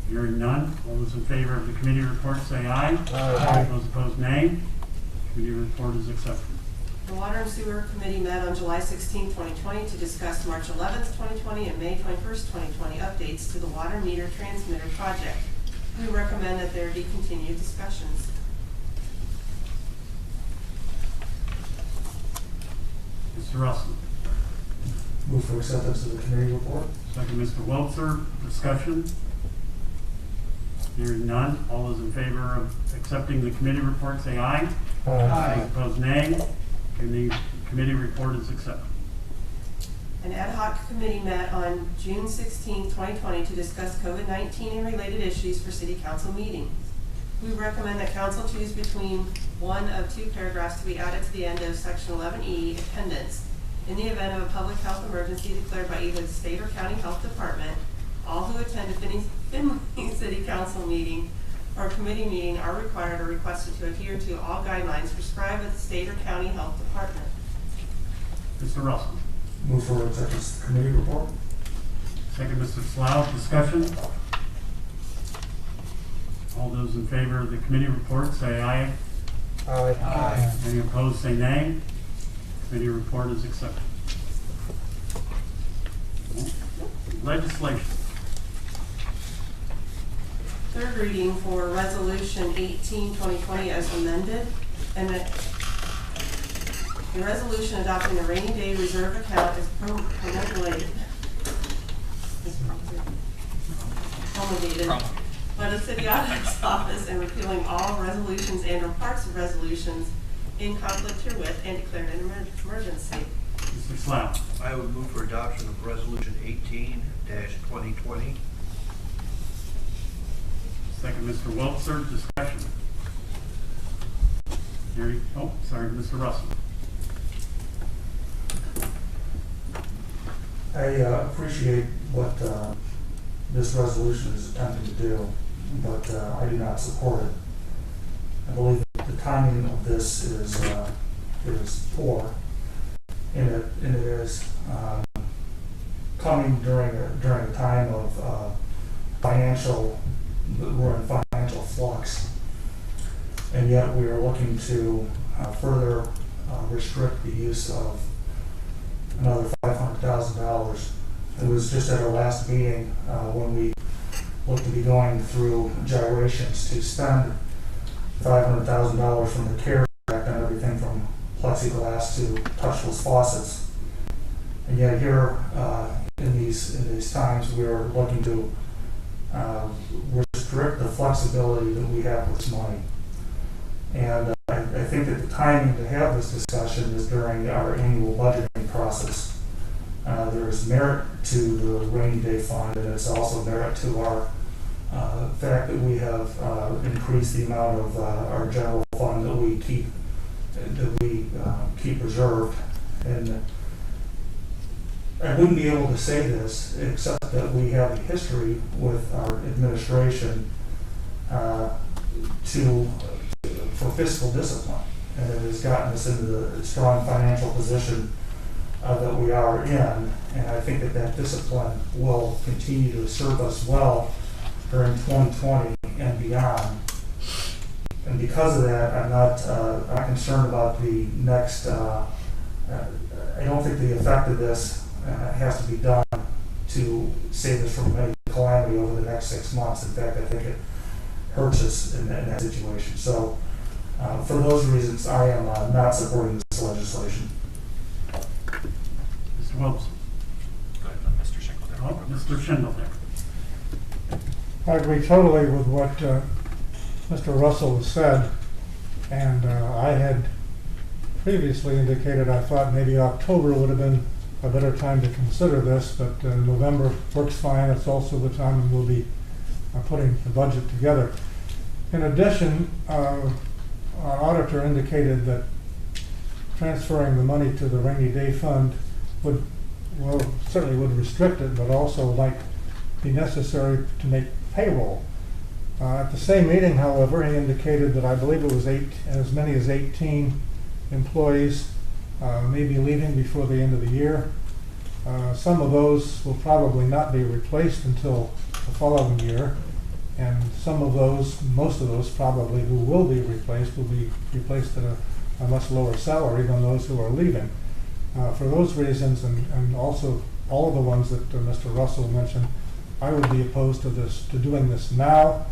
Hearing none, all those in favor of the committee report say aye. Aye. Those opposed, nay. Committee report is accepted. The Water and Sewer Committee met on July 16, 2020 to discuss March 11, 2020 and May 21, 2020 updates to the water meter transmitter project. We recommend that there be continued discussions. Mr. Russell. Move for acceptance of the committee report. Second, Mr. Welzer. Discussion. Hearing none, all those in favor of accepting the committee report, say aye. Aye. Opposed, nay. And the committee report is accepted. An ad hoc committee met on June 16, 2020 to discuss COVID-19 and related issues for city council meetings. We recommend that council choose between one of two paragraphs to be added to the end of section 11E, appendix. In the event of a public health emergency declared by either the state or county health department, all who attend a Findlay City Council meeting or committee meeting are required or requested to adhere to all guidelines prescribed by the state or county health department. Mr. Russell. Move for acceptance of the committee report. Second, Mr. Slough. Discussion. All those in favor of the committee report, say aye. Aye. Any opposed, say nay. Committee report is accepted. Legislation. Third reading for Resolution 18, 2020 as amended, and a resolution adopting a rainy day reserve account is promulgated by the city auditor's office and repealing all resolutions and or parts of resolutions in conflict herewith and declaring an emergency. Mr. Slough. I would move for adoption of Resolution 18-2020. Second, Mr. Welzer. Discussion. Hearing, Mr. Russell. I appreciate what this resolution is attempting to do, but I do not support it. I believe that the timing of this is poor, and it is coming during a time of we're in financial flux, and yet we are looking to further restrict the use of another $500,000. It was just at our last meeting when we looked to be going through gyrations to spend $500,000 from the CARES Act on everything from plexiglass to touchless faucets. And yet here in these times we are looking to restrict the flexibility that we have with this money. And I think that the timing to have this discussion is during our annual budgeting process. There is merit to the rainy day fund, and it's also merit to our fact that we have increased the amount of our general fund that we keep reserved. And I wouldn't be able to say this except that we have a history with our administration for fiscal discipline, and it has gotten us into the strong financial position that we are in, and I think that discipline will continue to serve us well during 2020 and beyond. And because of that, I'm not concerned about the next. I don't think the effect of this has to be done to save us from any calamity over the next 6 months. In fact, I think it hurts us in that situation. So, for those reasons, I am not supporting this legislation. Mr. Wilson. Go ahead, Mr. Schenkel. Mr. Schindel there. I agree totally with what Mr. Russell has said, and I had previously indicated I thought maybe October would have been a better time to consider this, but November works fine. It's also the time we'll be putting the budget together. In addition, our auditor indicated that transferring the money to the rainy day fund certainly would restrict it, but also might be necessary to make payroll. At the same meeting, however, he indicated that I believe it was as many as 18 employees may be leaving before the end of the year. Some of those will probably not be replaced until the following year, and most of those probably who will be replaced at a much lower salary than those who are leaving. For those reasons, and also all of the ones that Mr. Russell mentioned, I would be opposed to doing this now.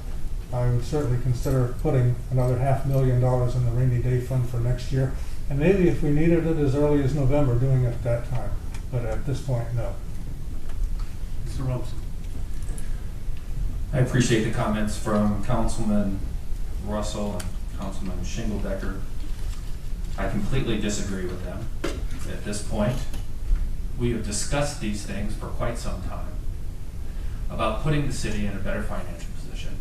I would certainly consider putting another $500,000 in the rainy day fund for next year, and maybe if we needed it as early as November, doing it at that time. But at this point, no. Mr. Wilson. I appreciate the comments from Councilman Russell and Councilman Shingledecker. I completely disagree with them. At this point, we have discussed these things for quite some time about putting the city in a better financial position.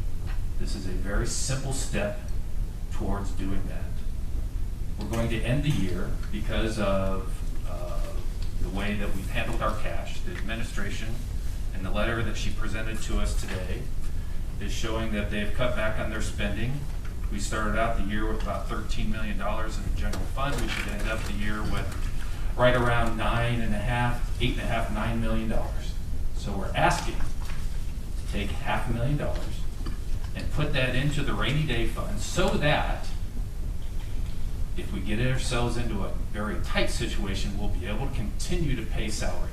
This is a very simple step towards doing that. We're going to end the year because of the way that we've handled our cash. The administration and the letter that she presented to us today is showing that they've cut back on their spending. We started out the year with about $13 million in the general fund. We should end up the year with right around $9 million. So we're asking to take $500,000 and put that into the rainy day fund so that if we get ourselves into a very tight situation, we'll be able to continue to pay salaries.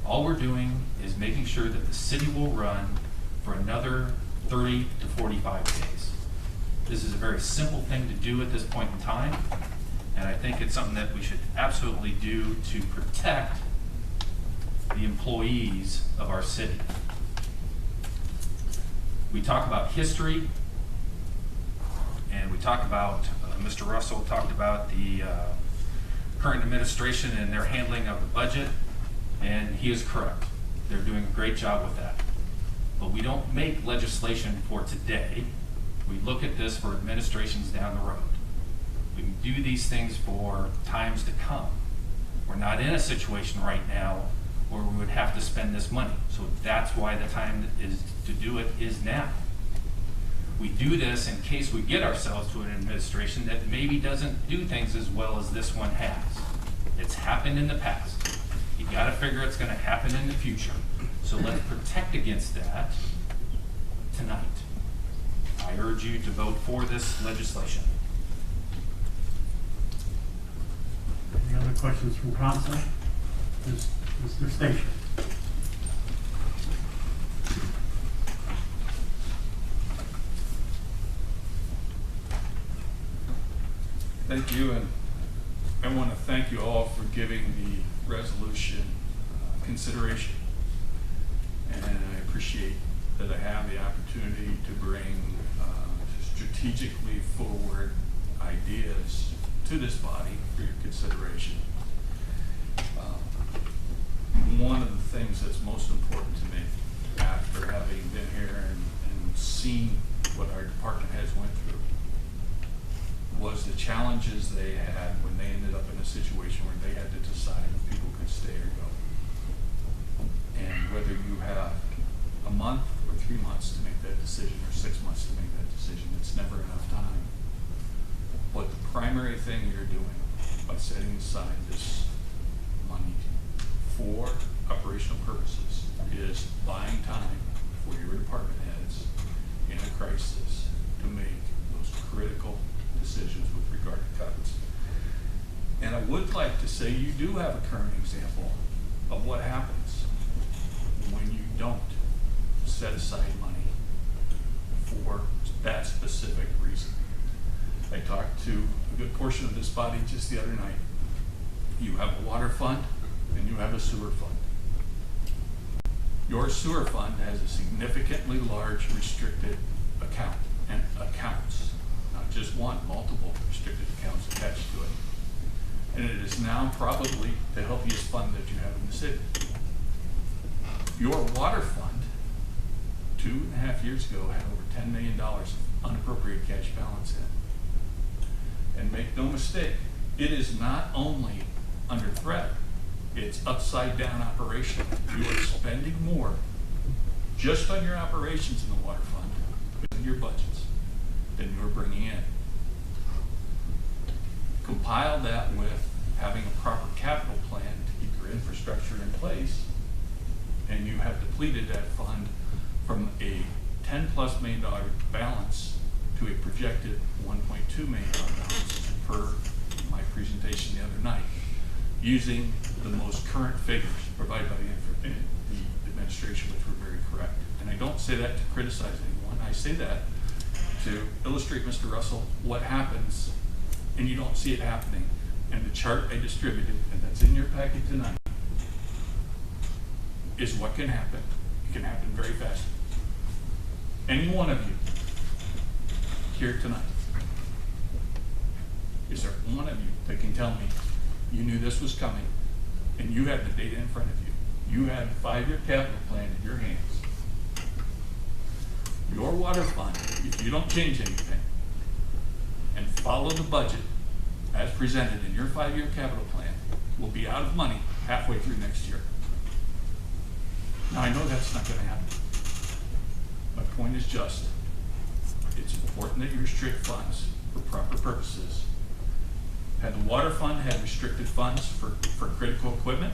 All we're doing is making sure that the city will run for another 30 to 45 days. This is a very simple thing to do at this point in time, and I think it's something that we should absolutely do to protect the employees of our city. We talk about history, and we talk about, Mr. Russell talked about the current administration and their handling of the budget, and he is correct. They're doing a great job with that. But we don't make legislation for today. We look at this for administrations down the road. We can do these things for times to come. We're not in a situation right now where we would have to spend this money. So that's why the time is to do it is now. We do this in case we get ourselves to an administration that maybe doesn't do things as well as this one has. It's happened in the past. You gotta figure it's gonna happen in the future. So let's protect against that tonight. I urge you to vote for this legislation. Any other questions from council? Mr. Station. Thank you, and I want to thank you all for giving the resolution consideration. And I appreciate that I have the opportunity to bring strategically forward ideas to this body for your consideration. One of the things that's most important to me after having been here and seen what our department heads went through was the challenges they had when they ended up in a situation where they had to decide if people could stay or go. And whether you have a month or 3 months to make that decision or 6 months to make that decision, it's never enough time. But the primary thing you're doing by setting aside this money for operational purposes is buying time for your department heads in a crisis to make those critical decisions with regard to cuts. And I would like to say you do have a current example of what happens when you don't set aside money for that specific reason. I talked to a good portion of this body just the other night. You have a water fund and you have a sewer fund. Your sewer fund has a significantly large restricted account and accounts, not just one, multiple restricted accounts attached to it. And it is now probably the healthiest fund that you have in the city. Your water fund, 2.5 years ago, had over $10 million of unappropriated cash balance in it. And make no mistake, it is not only under threat, it's upside down operation. You are spending more just on your operations in the water fund within your budgets than you're bringing in. Compile that with having a proper capital plan to keep your infrastructure in place, and you have depleted that fund from a $10+ million balance to a projected $1.2 million balance per my presentation the other night, using the most current figures provided by the administration, which were very correct. And I don't say that to criticize anyone. I say that to illustrate, Mr. Russell, what happens and you don't see it happening. And the chart I distributed, and that's in your packet tonight, is what can happen It can happen very fast. Any one of you here tonight, is there one of you that can tell me you knew this was coming and you had the data in front of you? You had a 5-year capital plan in your hands. Your water fund, if you don't change anything and follow the budget as presented in your 5-year capital plan, will be out of money halfway through next year. Now, I know that's not going to happen. My point is just, it's important that you restrict funds for proper purposes. Had the water fund had restricted funds for critical equipment,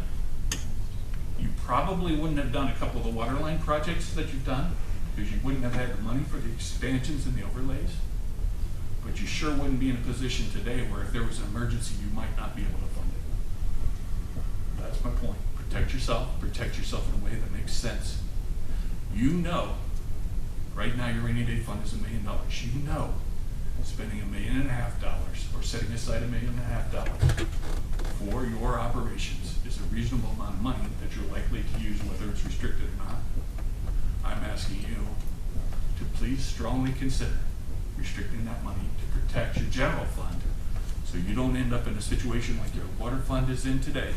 you probably wouldn't have done a couple of the water line projects that you've done, because you wouldn't have had the money for the expansions and the overlays. But you sure wouldn't be in a position today where if there was an emergency, you might not be able to fund it. That's my point. Protect yourself in a way that makes sense. You know, right now your rainy day fund is $1 million. You know, spending $1.5 million or setting aside $1.5 million for your operations is a reasonable amount of money that you're likely to use, whether it's restricted or not. I'm asking you to please strongly consider restricting that money to protect your general fund so you don't end up in a situation like your water fund is in today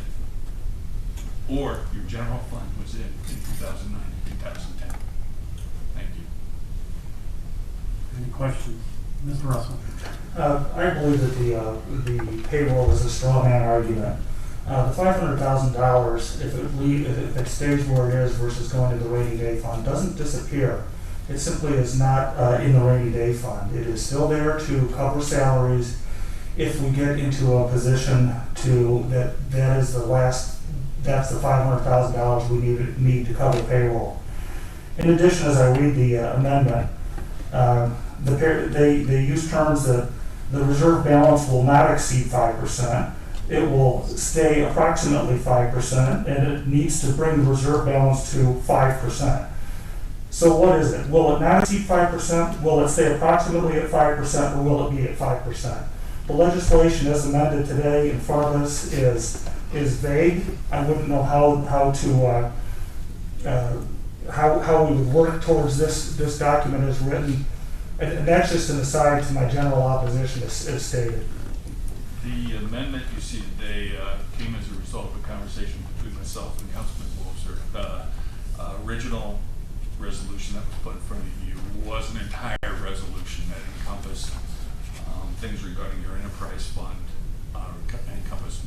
or your general fund was in 2009 and 2010. Thank you. Any questions? Mr. Russell? I believe that the payroll is a straw man argument. The $500,000, if it stays where it is versus going to the rainy day fund, doesn't disappear. It simply is not in the rainy day fund. It is still there to cover salaries if we get into a position that's the $500,000 we need to cover payroll. In addition, as I read the amendment, they use terms that the reserve balance will not exceed 5%. It will stay approximately 5%, and it needs to bring the reserve balance to 5%. So what is it? Will it not exceed 5%? Will it stay approximately at 5%, or will it be at 5%? The legislation as amended today in front of us is vague. I wouldn't know how we would work towards this document as written. And that's just an aside to my general opposition as stated. The amendment you see today came as a result of a conversation between myself and Councilman Wolfser. The original resolution that was put in front of you was an entire resolution that encompassed things regarding your enterprise fund, encompassed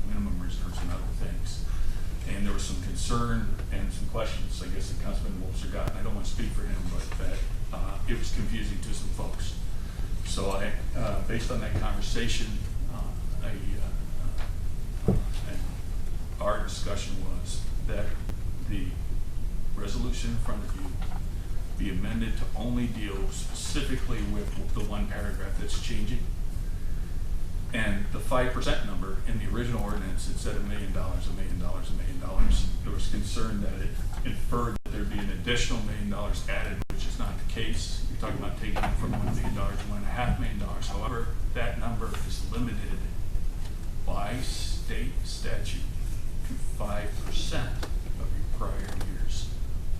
minimum reserves and other things. And there was some concern and some questions, I guess, that Councilman Wolfser got. And I don't want to speak for him, but that it was confusing to some folks. So I, based on that conversation, our discussion was that the resolution in front of you be amended to only deal specifically with the one paragraph that's changing. And the 5% number in the original ordinance, it said $1 million, $1 million, $1 million. There was concern that it inferred that there'd be an additional $1 million added, which is not the case. You're talking about taking it from $1 million to $1.5 million. However, that number is limited by state statute to 5% of your prior year's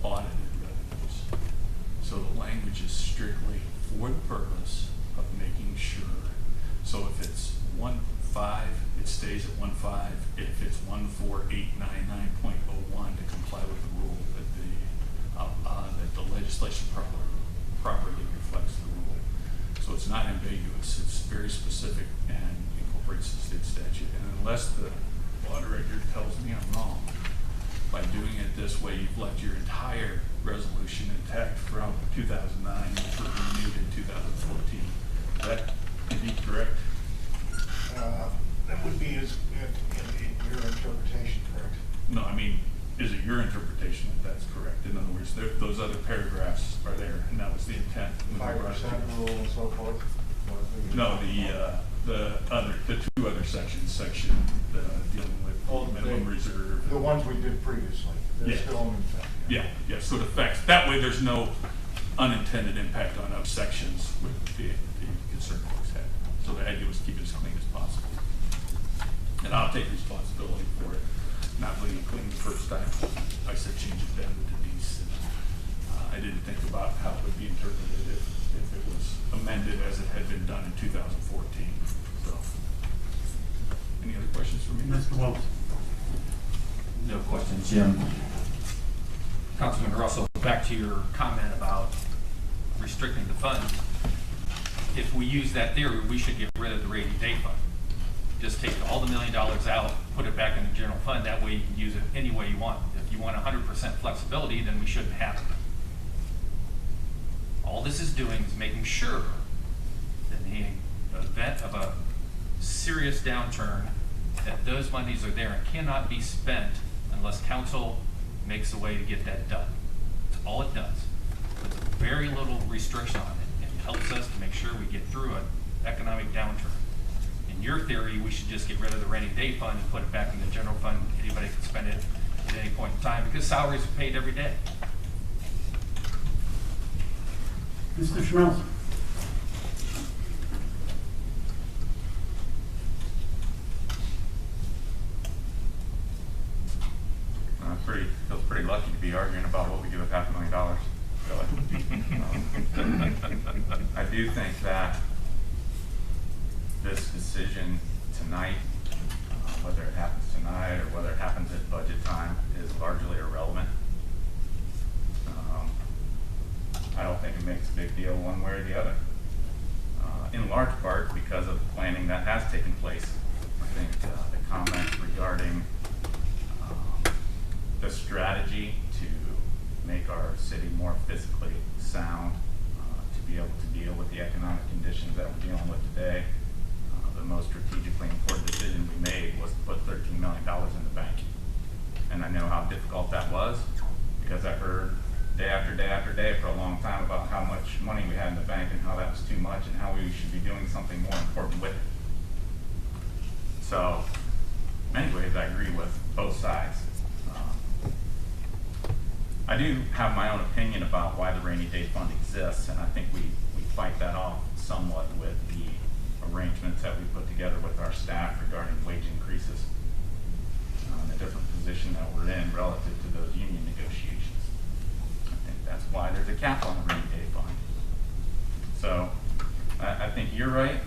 audited revenues. So the language is strictly for the purpose of making sure. So if it's 1.5, it stays at 1.5. If it's 14899.01 to comply with the rule that the legislation properly reflects the rule. So it's not ambiguous. It's very specific and incorporates the state statute. And unless the moderator tells me I'm wrong, by doing it this way, you've left your entire resolution intact from 2009, which was renewed in 2014. Is that indeed correct? That would be in your interpretation, correct? No, I mean, is it your interpretation that that's correct? In other words, those other paragraphs are there, and that was the intent. 5% rule and so forth? No, the two other sections, dealing with minimum reserve. The ones we did previously, they're Yeah. still in effect. Yeah, so it affects, that way there's no unintended impact on other sections with the concern folks had. So the idea was to keep it as clean as possible. And I'll take responsibility for it, not being clean the first time. I said change it down to Denise, and I didn't think about how it would be interpreted if it was amended as it had been done in 2014. So, any other questions for me? Mr. Wilson? No questions, Jim. Councilman Russell, back to your comment about restricting the funds. If we use that theory, we should get rid of the rainy day fund. Just take all the $1 million out, put it back in the general fund. That way you can use it any way you want. If you want 100% flexibility, then we shouldn't have it. All this is doing is making sure that in the event of a serious downturn, that those monies are there and cannot be spent unless council makes a way to get that done. That's all it does. Puts very little restriction on it and helps us to make sure we get through an economic downturn. In your theory, we should just get rid of the rainy day fund and put it back in the general fund. Anybody can spend it at any point in time because salaries are paid every day. Mr. Schmelzer? Feels pretty lucky to be arguing about what we do with $500,000. Really. I do think that this decision tonight, whether it happens tonight or whether it happens at budget time, is largely irrelevant. I don't think it makes a big deal one way or the other. In large part because of the planning that has taken place. I think the comments regarding the strategy to make our city more fiscally sound, to be able to deal with the economic conditions that we're dealing with today. The most strategically important decision we made was to put $13 million in the bank. And I know how difficult that was because I heard day after day after day for a long time about how much money we had in the bank and how that was too much and how we should be doing something more important with it. So, in many ways, I agree with both sides. I do have my own opinion about why the rainy day fund exists, and I think we fight that off somewhat with the arrangements that we put together with our staff regarding wage increases and the different position that we're in relative to those union negotiations. I think that's why there's a cap on the rainy day fund. So I think you're right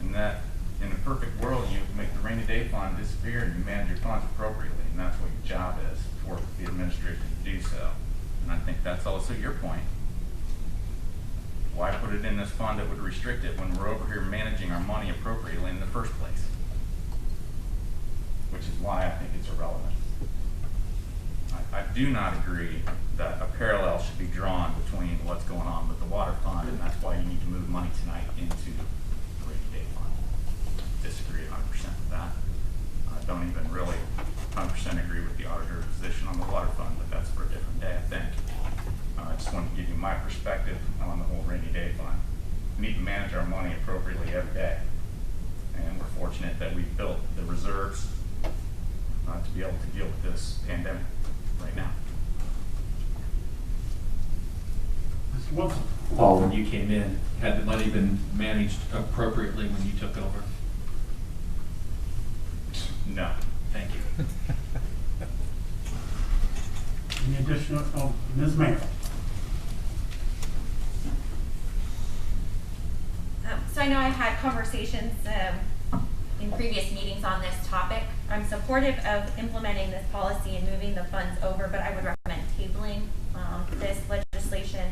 in that in a perfect world you make the rainy day fund disappear and you manage your funds appropriately, and that's what your job is for the administration to do so. And I think that's also your point. Why put it in this fund that would restrict it when we're over here managing our money appropriately in the first place? Which is why I think it's irrelevant. I do not agree that a parallel should be drawn between what's going on with the water fund, and that's why you need to move money tonight into the rainy day fund. Disagree 100% with that. I don't even really 100% agree with the auditor's position on the water fund, but that's for a different day, I think. I just wanted to give you my perspective on the whole rainy day fund. We need to manage our money appropriately every day. And we're fortunate that we've built the reserves to be able to deal with this pandemic right now. Mr. Wilson? Paul, when you came in, had the money been managed appropriately when you took over? No. Thank you. Any additional, oh, Ms. Mayor? So I know I've had conversations in previous meetings on this topic. I'm supportive of implementing this policy and moving the funds over, but I would recommend tabling this legislation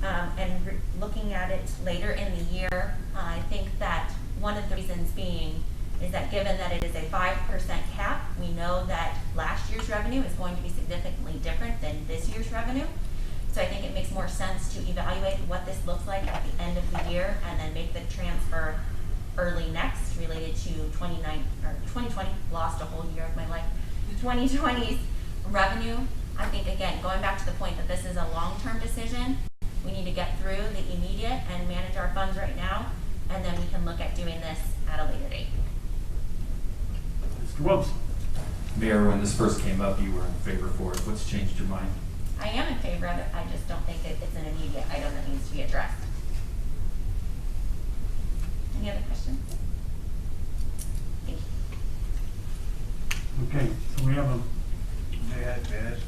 and looking at it later in the year. I think that one of the reasons being is that given that it is a 5% cap, we know that last year's revenue is going to be significantly different than this year's revenue. So I think it makes more sense to evaluate what this looks like at the end of the year and then make the transfer early next related to 2020, lost a whole year of my life, 2020's revenue. I think, again, going back to the point that this is a long-term decision, we need to get through the immediate and manage our funds right now, and then we can look at doing this at a later date. Mr. Wilson? Mayor, when this first came up, you were in favor for it. What's changed your mind? I am in favor of it. I just don't think that it's an immediate item that needs to be addressed. Any other questions? Thank you. Okay, so we have a, May I add?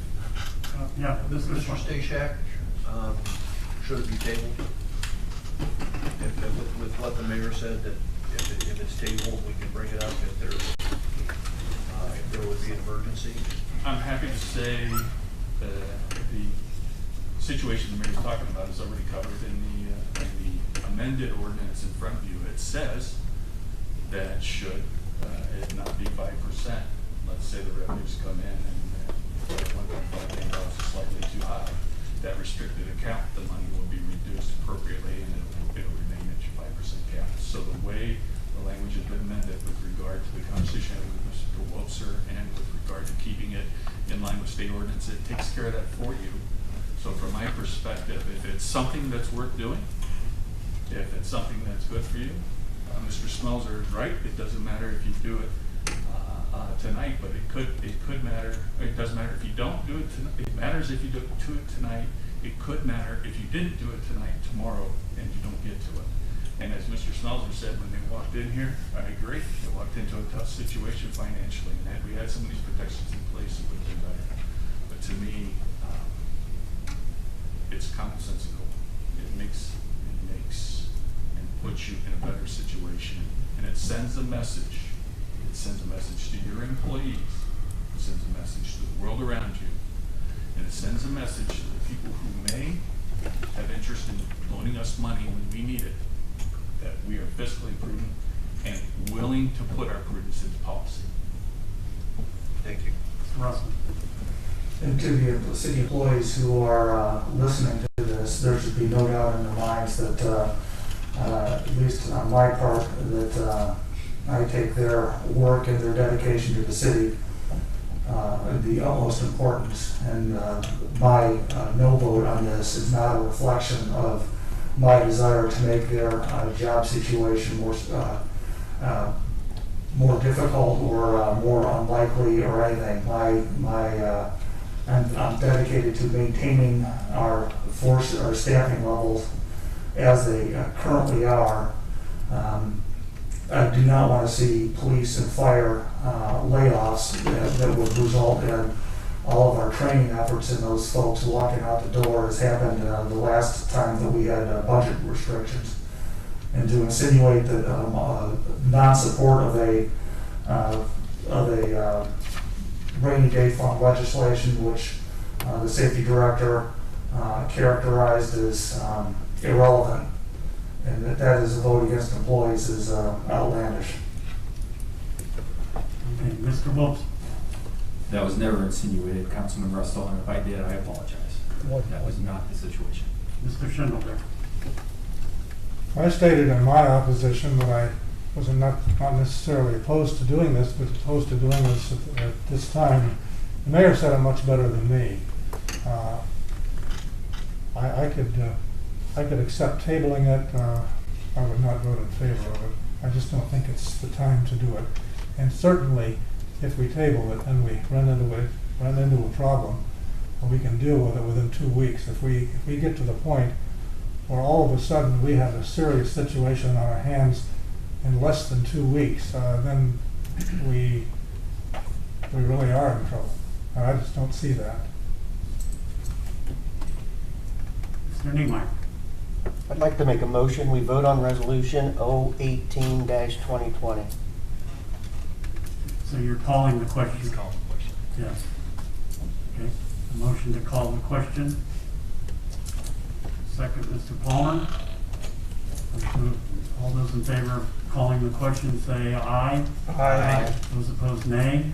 yeah, this is. Mr. Stashak, should it be tabled? With what the mayor said, that if it's tabled, we can bring it up if there would be an emergency? I'm happy to say the situation the mayor's talking about is already covered in the amended ordinance in front of you. It says that should it not be 5%, let's say the revenues come in and $1.5 million is slightly too high, that restricted account, the money will be reduced appropriately and it'll remain at your 5% cap. So the way the language has been amended with regard to the conversation with Mr. Wobser and with regard to keeping it in line with state ordinance, it takes care of that for you. So from my perspective, if it's something that's worth doing, if it's something that's good for you, Mr. Smelser is right. It doesn't matter if you do it tonight, but it could matter. It doesn't matter if you don't do it tonight. It matters if you do it tonight. It could matter if you didn't do it tonight, tomorrow, and you don't get to it. And as Mr. Smelser said when they walked in here, I agree. They walked into a tough situation financially, and had we had some of these protections in place, it would have been better. But to me, it's commonsensical. It makes and puts you in a better situation, and it sends a message. It sends a message to your employees. It sends a message to the world around you, and it sends a message to the people who may have interest in loaning us money when we need it, that we are fiscally prudent and willing to put our prudence into policy. Thank you. Russell. And to the city employees who are listening to this, there should be no doubt in their minds that, at least on my part, that I take their work and their dedication to the city the utmost importance. And my no vote on this is not a reflection of my desire to make their job situation more difficult or more unlikely or anything. I'm dedicated to maintaining our force, our staffing levels as they currently are. I do not want to see police and fire layoffs that would result in all of our training efforts and those folks walking out the door, as happened the last time that we had budget restrictions. And to insinuate that non-support of a rainy day fund legislation, which the safety director characterized as irrelevant, and that is a vote against employees, is outlandish. Okay, Mr. Wilson. That was never insinuated, Councilman Russell, and if I did, I apologize. That was not the situation. Mr. Schindelberg. I stated in my opposition that I was not necessarily opposed to doing this, but opposed to doing this at this time. The mayor said it much better than me. I could accept tabling it. I would not vote in favor of it. I just don't think it's the time to do it. And certainly, if we table it and we run into a problem, we can deal with it within 2 weeks. If we get to the point where all of a sudden we have a serious situation on our hands in less than 2 weeks, then we really are in trouble. And I just don't see that. Mr. Niemeyer. I'd like to make a motion. We vote on resolution 018-2020. So you're calling the question? He's calling the question. Yes. Okay, a motion to call the question. Second, Mr. Palmer. All those in favor of calling the question say aye. Aye. Those opposed, nay.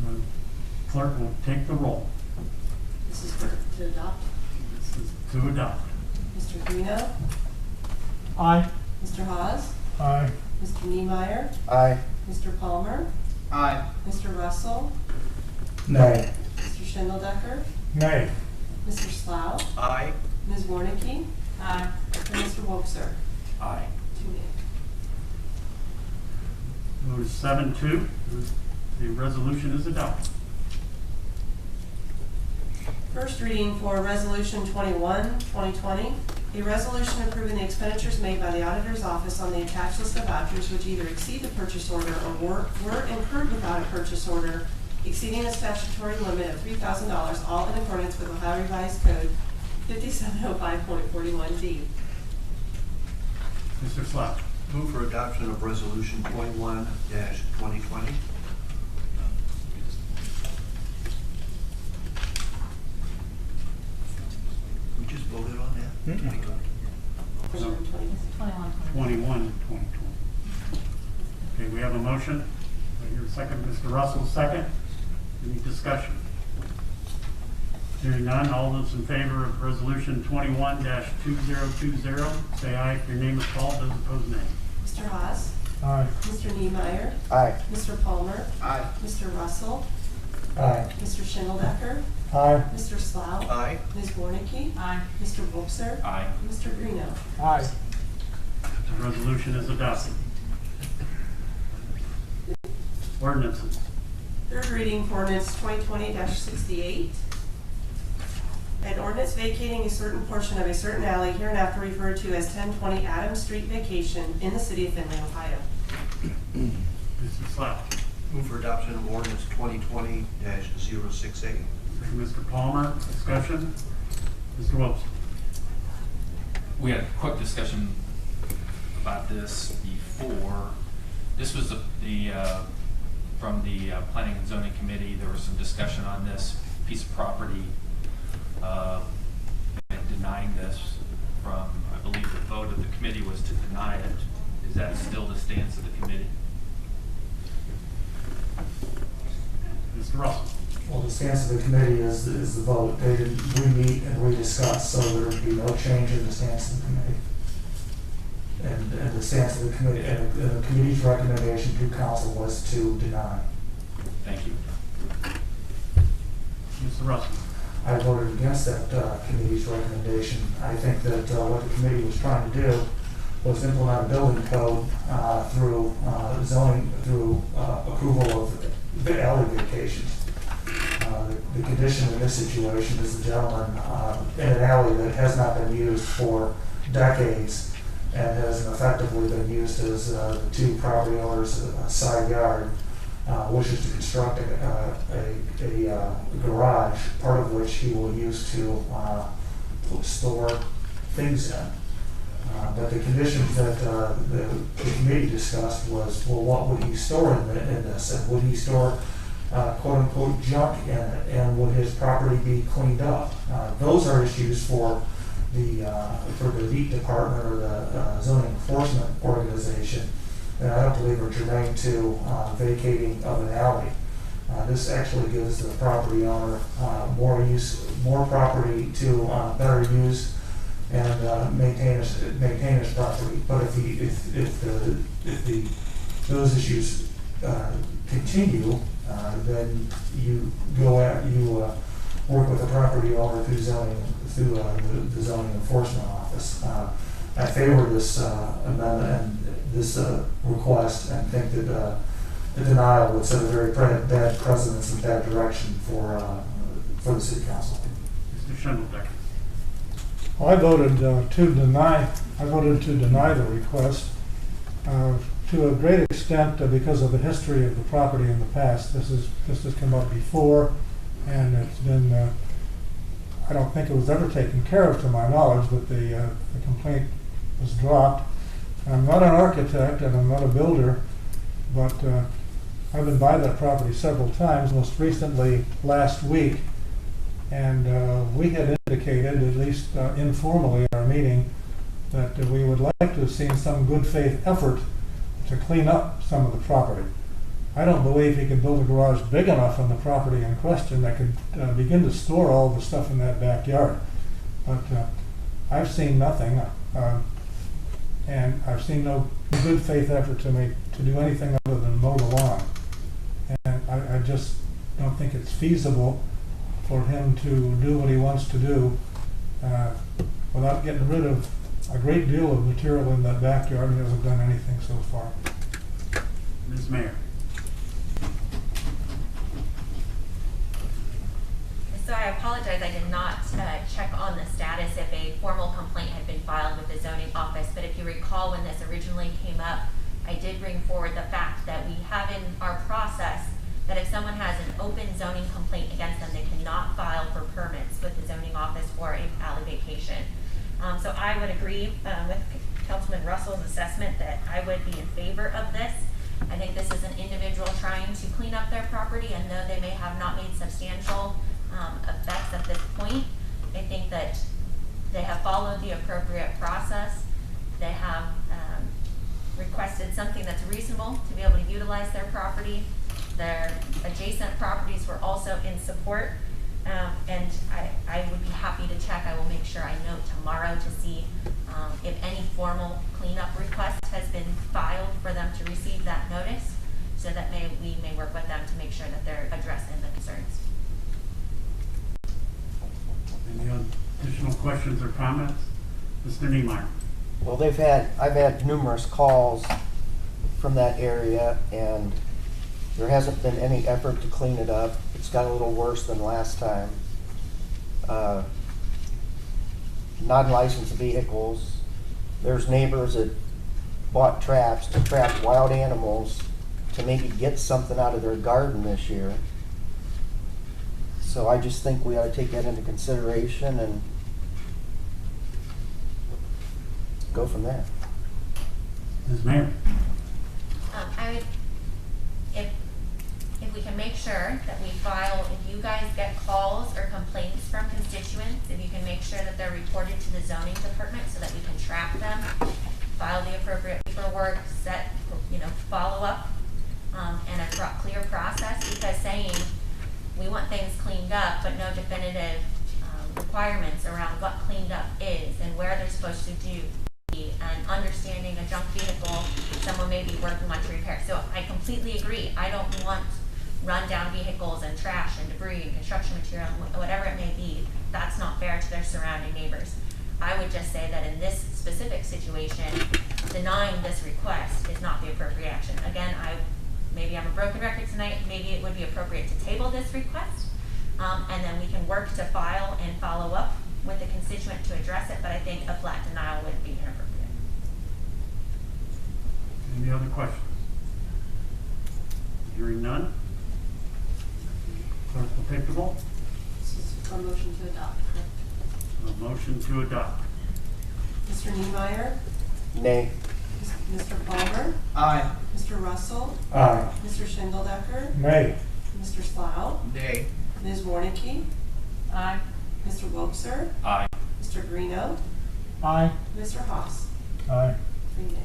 The clerk will take the roll. This is to adopt. This is to adopt. Mr. Greeno. Aye. Mr. Hawes. Aye. Mr. Niemeyer. Aye. Mr. Palmer. Aye. Mr. Russell. Nay. Mr. Schindeldecker. Nay. Mr. Slough. Aye. Ms. Warnicki. Aye. And Mr. Wobser. Aye. 2 nays. Vote is 7-2. The resolution is adopted. First reading for Resolution 21, 2020, a resolution approving the expenditures made by the Auditor's Office on the attached list of vouchers which either exceed the purchase order or were incurred without a purchase order, exceeding a statutory limit of $3,000, all in accordance with Ohio Revised Code 5705.41D. Mr. Slack. Move for adoption of resolution 21-2020. We just voted on that? 21 and 2020. Okay, we have a motion. I hear a second. Mr. Russell, second. Any discussion? Hearing none, all those in favor of resolution 21-2020, say aye if your name is called. Those opposed, nay. Mr. Haas. Aye. Mr. Niemeyer. Aye. Mr. Palmer. Aye. Mr. Russell. Aye. Mr. Schindeldecker. Aye. Mr. Slough. Aye. Ms. Warnicki. Aye. Mr. Wolfser. Aye. Mr. Greeno. Aye. The resolution is adopted. Ordinances. Third reading for ordinance 2020-68. An ordinance vacating a certain portion of a certain alley hereinafter referred to as 1020 Adams Street vacation in the city of Findlay, Ohio. Mr. Slack. Move for adoption of ordinance 2020-068. Mr. Palmer, discussion. Mr. Wilson. We had a quick discussion about this before. This was from the Planning and Zoning Committee. There was some discussion on this piece of property and denying this from, I believe the vote of the committee was to deny it. Is that still the stance of the committee? Mr. Russell. Well, the stance of the committee is the vote. They didn't, we meet and we discuss, so there would be no change in the stance of the committee. And the stance of the committee, and the committee's recommendation to council was to deny. Thank you. Mr. Russell. I voted against that committee's recommendation. I think that what the committee was trying to do was implement a building code through zoning, through approval of the alley vacations. The condition in this situation is the gentleman in an alley that has not been used for decades and has effectively been used as the two property owners' side yard, wishes to construct a garage, part of which he will use to store things in. But the conditions that the committee discussed was, well, what would he store in this? And would he store quote-unquote junk in it? And would his property be cleaned up? Those are issues for the DEEP department or the zoning enforcement organization, and I don't believe are germane to vacating of an alley. This actually gives the property owner more property to better use and maintain his property. But if those issues continue, then you work with the property owner through the zoning enforcement office. I favor this amendment and this request, and think that the denial would set a very bad precedence and bad direction for the city council. Mr. Schindeldecker. Well, I voted to deny. I voted to deny the request to a great extent because of the history of the property in the past. This has come up before, and it's been. I don't think it was ever taken care of, to my knowledge, but the complaint was dropped. I'm not an architect and I'm not a builder, but I've been by that property several times, most recently last week, and we had indicated, at least informally at our meeting, that we would like to have seen some good faith effort to clean up some of the property. I don't believe he could build a garage big enough on the property in question that could begin to store all the stuff in that backyard. But I've seen nothing, and I've seen no good faith effort to do anything other than mow the lawn. And I just don't think it's feasible for him to do what he wants to do without getting rid of a great deal of material in that backyard. He hasn't done anything so far. Ms. Mayor. So I apologize, I did not check on the status if a formal complaint had been filed with the zoning office, but if you recall when this originally came up, I did bring forward the fact that we have in our process that if someone has an open zoning complaint against them, they cannot file for permits with the zoning office for a alley vacation. So I would agree with Councilman Russell's assessment that I would be in favor of this. I think this is an individual trying to clean up their property, and though they may have not made substantial effects at this point, I think that they have followed the appropriate process. They have requested something that's reasonable to be able to utilize their property. Their adjacent properties were also in support, and I would be happy to check. I will make sure I note tomorrow to see if any formal cleanup request has been filed for them to receive that notice, so that we may work with them to make sure that they're addressing the concerns. Any additional questions or comments? Mr. Niemeyer. Well, I've had numerous calls from that area, and there hasn't been any effort to clean it up. It's got a little worse than last time. Non-licensed vehicles. There's neighbors that bought traps to trap wild animals to maybe get something out of their garden this year. So I just think we ought to take that into consideration and go from there. Ms. Mayor. I would, if we can make sure that we file, if you guys get calls or complaints from constituents, if you can make sure that they're reported to the zoning department so that we can track them, file the appropriate paperwork, set, follow up, and a clear process, because saying we want things cleaned up but no definitive requirements around what cleaned up is and where they're supposed to do, and understanding a junk vehicle, someone may be working on to repair. So I completely agree. I don't want run-down vehicles and trash and debris and construction material, whatever it may be. That's not fair to their surrounding neighbors. I would just say that in this specific situation, denying this request is not the appropriate action. Again, maybe I'm a broken record tonight. Maybe it would be appropriate to table this request, and then we can work to file and follow up with the constituent to address it, but I think a flat denial would be inappropriate. Any other questions? Hearing none. Clerk will take the roll. This is a motion to adopt, correct? A motion to adopt. Mr. Niemeyer. Nay. Mr. Palmer. Aye. Mr. Russell. Aye. Mr. Schindeldecker. Nay. Mr. Slough. Nay. Ms. Warnicki. Aye. Mr. Wobser. Aye. Mr. Greeno. Aye. Mr. Haas. Aye. 3 nays.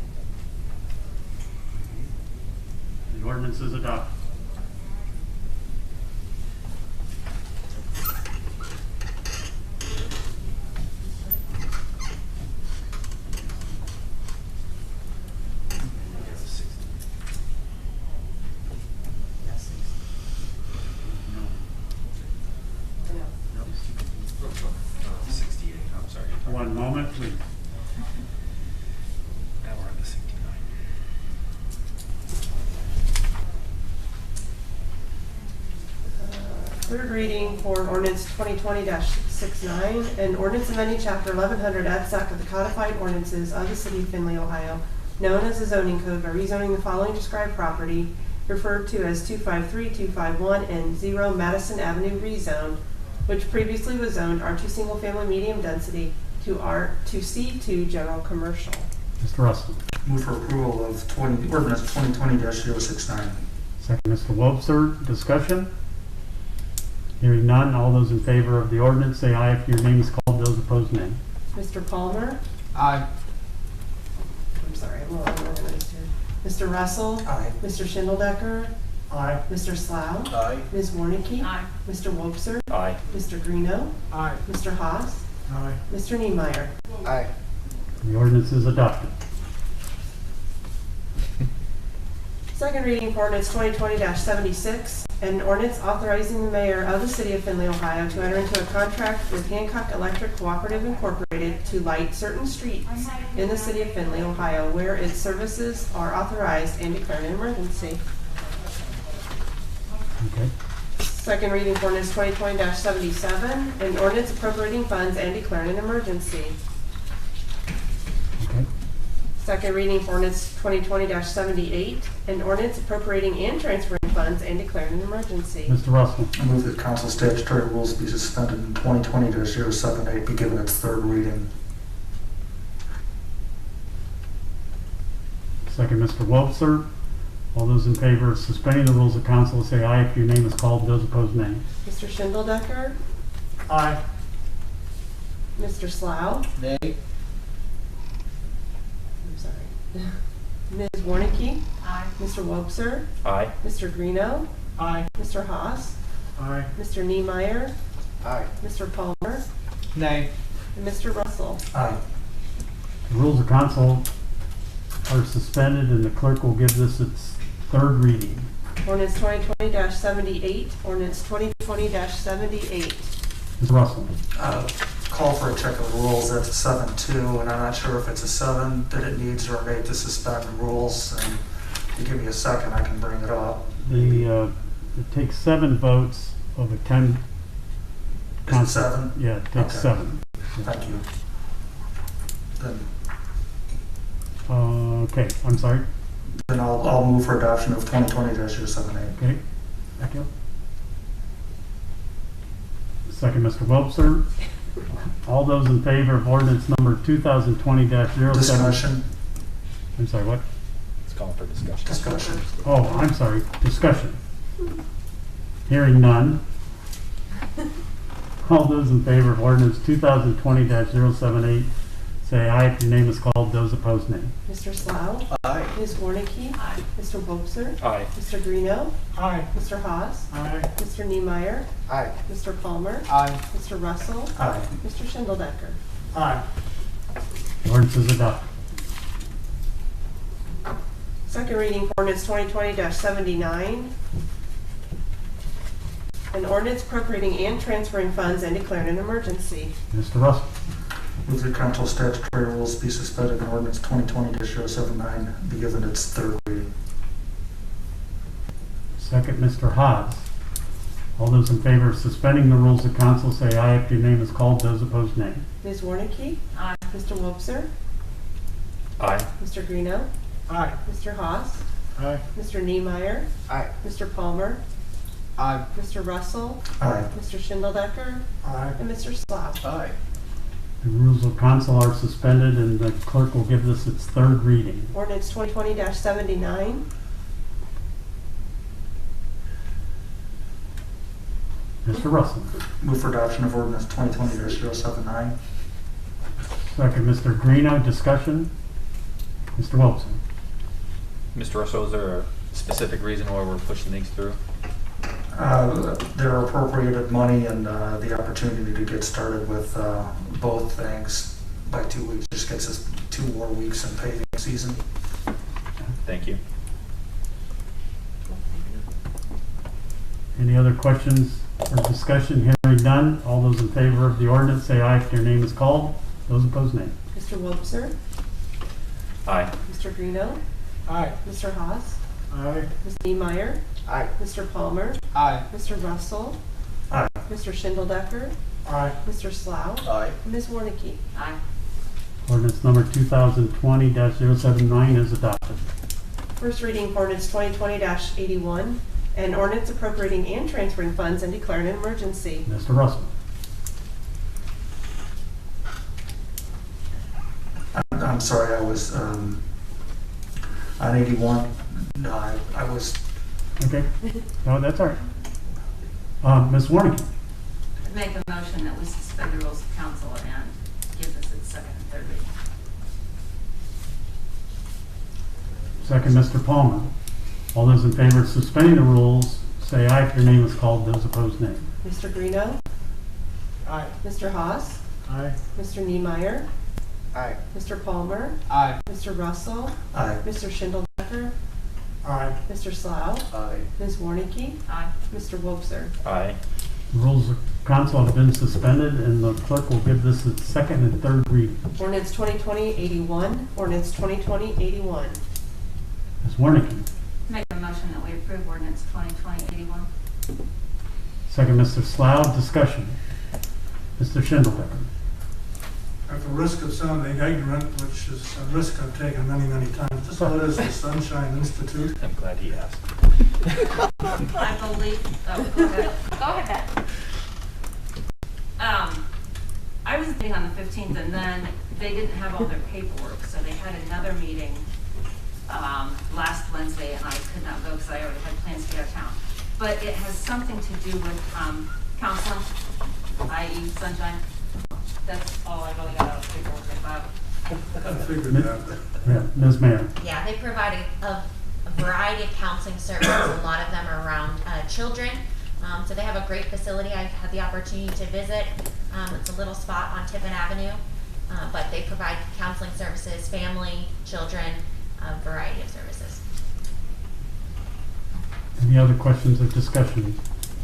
The ordinance is adopted. No. 68, I'm sorry. One moment, please. Now we're on to 69. Third reading for ordinance 2020-69, an ordinance amending chapter 1100 Act of the codified ordinances of the city of Findlay, Ohio, known as the zoning code, by rezoning the following described property, referred to as 253, 251, and 0 Madison Avenue rezoned, which previously was zoned R2 single family medium density to C2 general commercial. Mr. Russell. Move for approval of ordinance 2020-069. Second, Mr. Wobser. Discussion? Hearing none. All those in favor of the ordinance say aye if your name is called. Those opposed, nay. Mr. Palmer. Aye. I'm sorry, I'm a little unorganized here. Mr. Russell. Aye. Mr. Schindeldecker. Aye. Mr. Slough. Aye. Ms. Warnicki. Aye. Mr. Wobser. Aye. Mr. Greeno. Aye. Mr. Haas. Aye. Mr. Niemeyer. Aye. The ordinance is adopted. Second reading for ordinance 2020-76, an ordinance authorizing the mayor of the city of Findlay, Ohio to enter into a contract with Hancock Electric Cooperative Incorporated to light certain streets in the city of Findlay, Ohio, where its services are authorized and declared an emergency. Okay. Second reading for ordinance 2020-77, an ordinance appropriating funds and declaring an emergency. Okay. Second reading for ordinance 2020-78, an ordinance appropriating and transferring funds and declaring an emergency. Mr. Russell. I move that council statutory rules be suspended and 2020-078 be given its third reading. Second, Mr. Wobser. All those in favor of suspending the rules of council say aye if your name is called. Those opposed, nay. Mr. Schindeldecker, Aye. Mr. Slough, Nay. I'm sorry, Ms. Warnicki, Aye. Mr. Wobser, Aye. Mr. Greeno, Aye. Mr. Haas, Aye. Mr. Niemeyer, Aye. Mr. Palmer, Nay. and Mr. Russell. Aye. The rules of council are suspended and the clerk will give this its third reading. Ordinance 2020-78, ordinance 2020-78. Mr. Russell. Call for a check of the rules. That's a 7-2, and I'm not sure if it's a 7 that it needs or an 8 to suspend the rules. And if you give me a second, I can bring it up. It takes 7 votes of a 10. Is it 7? Yeah, it takes Okay. 7. Thank you. Then Okay, I'm sorry. I'll move for adoption of 2020-078. Okay, thank you. Second, Mr. Wobser. All those in favor of ordinance number 2020-07. Discussion. I'm sorry, what? Let's call for discussion. Discussion. Oh, I'm sorry, discussion. Hearing none. All those in favor of ordinance 2020-078, say aye if your name is called. Those opposed, nay. Mr. Slough, Aye. Ms. Warnicki, Aye. Mr. Wobser, Aye. Mr. Greeno, Aye. Mr. Haas, Aye. Mr. Niemeyer, Aye. Mr. Palmer, Aye. Mr. Russell, Aye. Mr. Schindeldecker. Aye. Ordinance is adopted. Second reading for ordinance 2020-79. An ordinance appropriating and transferring funds and declaring an emergency. Mr. Russell. Move that council statutory rules be suspended and ordinance 2020-079 be given its third reading. Second, Mr. Haas. All those in favor of suspending the rules of council say aye if your name is called. Those opposed, nay. Ms. Warnicki, Aye. Mr. Wobser, Aye. Mr. Greeno, Aye. Mr. Haas, Aye. Mr. Niemeyer, Aye. Mr. Palmer, Aye. Mr. Russell, Aye. Mr. Schindeldecker, Aye. and Mr. Slough. Aye. The rules of council are suspended and the clerk will give this its third reading. Ordinance 2020-79. Mr. Russell. Move for adoption of ordinance 2020-079. Second, Mr. Greeno. Discussion. Mr. Wilson. Mr. Russell, is there a specific reason why we're pushing these through? There are appropriated money and the opportunity to get started with both things by 2 weeks. Just gets us 2 more weeks in paving season. Thank you. Any other questions or discussion? Hearing none. All those in favor of the ordinance say aye if your name is called. Those opposed, nay. Mr. Wobser, Aye. Mr. Greeno, Aye. Mr. Haas, Aye. Ms. Niemeyer, Aye. Mr. Palmer, Aye. Mr. Russell, Aye. Mr. Schindeldecker, Aye. Mr. Slough, Aye. and Ms. Warnicki. Aye. Ordinance number 2020-079 is adopted. First reading for ordinance 2020-81, an ordinance appropriating and transferring funds and declaring an emergency. Mr. Russell. I'm sorry, I was on 81. No, I was. Okay. No, that's all right. Ms. Warnicki. Make a motion that we suspend the rules of council and give this its second and third reading. Second, Mr. Palmer. All those in favor of suspending the rules say aye if your name is called. Those opposed, nay. Mr. Greeno, Aye. Mr. Haas, Aye. Mr. Niemeyer, Aye. Mr. Palmer, Aye. Mr. Russell, Aye. Mr. Schindeldecker, Aye. Mr. Slough, Aye. Ms. Warnicki, Aye. Mr. Wobser. Aye. The rules of council have been suspended and the clerk will give this its second and third reading. Ordinance 2020-81, ordinance 2020-81. Ms. Warnicki. Make a motion that we approve ordinance 2020-81. Second, Mr. Slough. Discussion. Mr. Schindeldecker. At the risk of sounding ignorant, which is a risk I've taken many, many times, this what is the Sunshine Institute? I'm glad he asked. I believe, oh, go ahead. Go ahead, Beth. I was meeting on the 15th, and then they didn't have all their paperwork, so they had another meeting last Wednesday, and I could not go because I already had plans to get out of town. But it has something to do with counseling, i.e. sunshine. That's all I really got out of paperwork about. I figured that. Yeah, Ms. Mayor. Yeah, they provide a variety of counseling services. A lot of them are around children. So they have a great facility. I've had the opportunity to visit. It's a little spot on Tiffin Avenue, but they provide counseling services, family, children, a variety of services. Any other questions or discussion?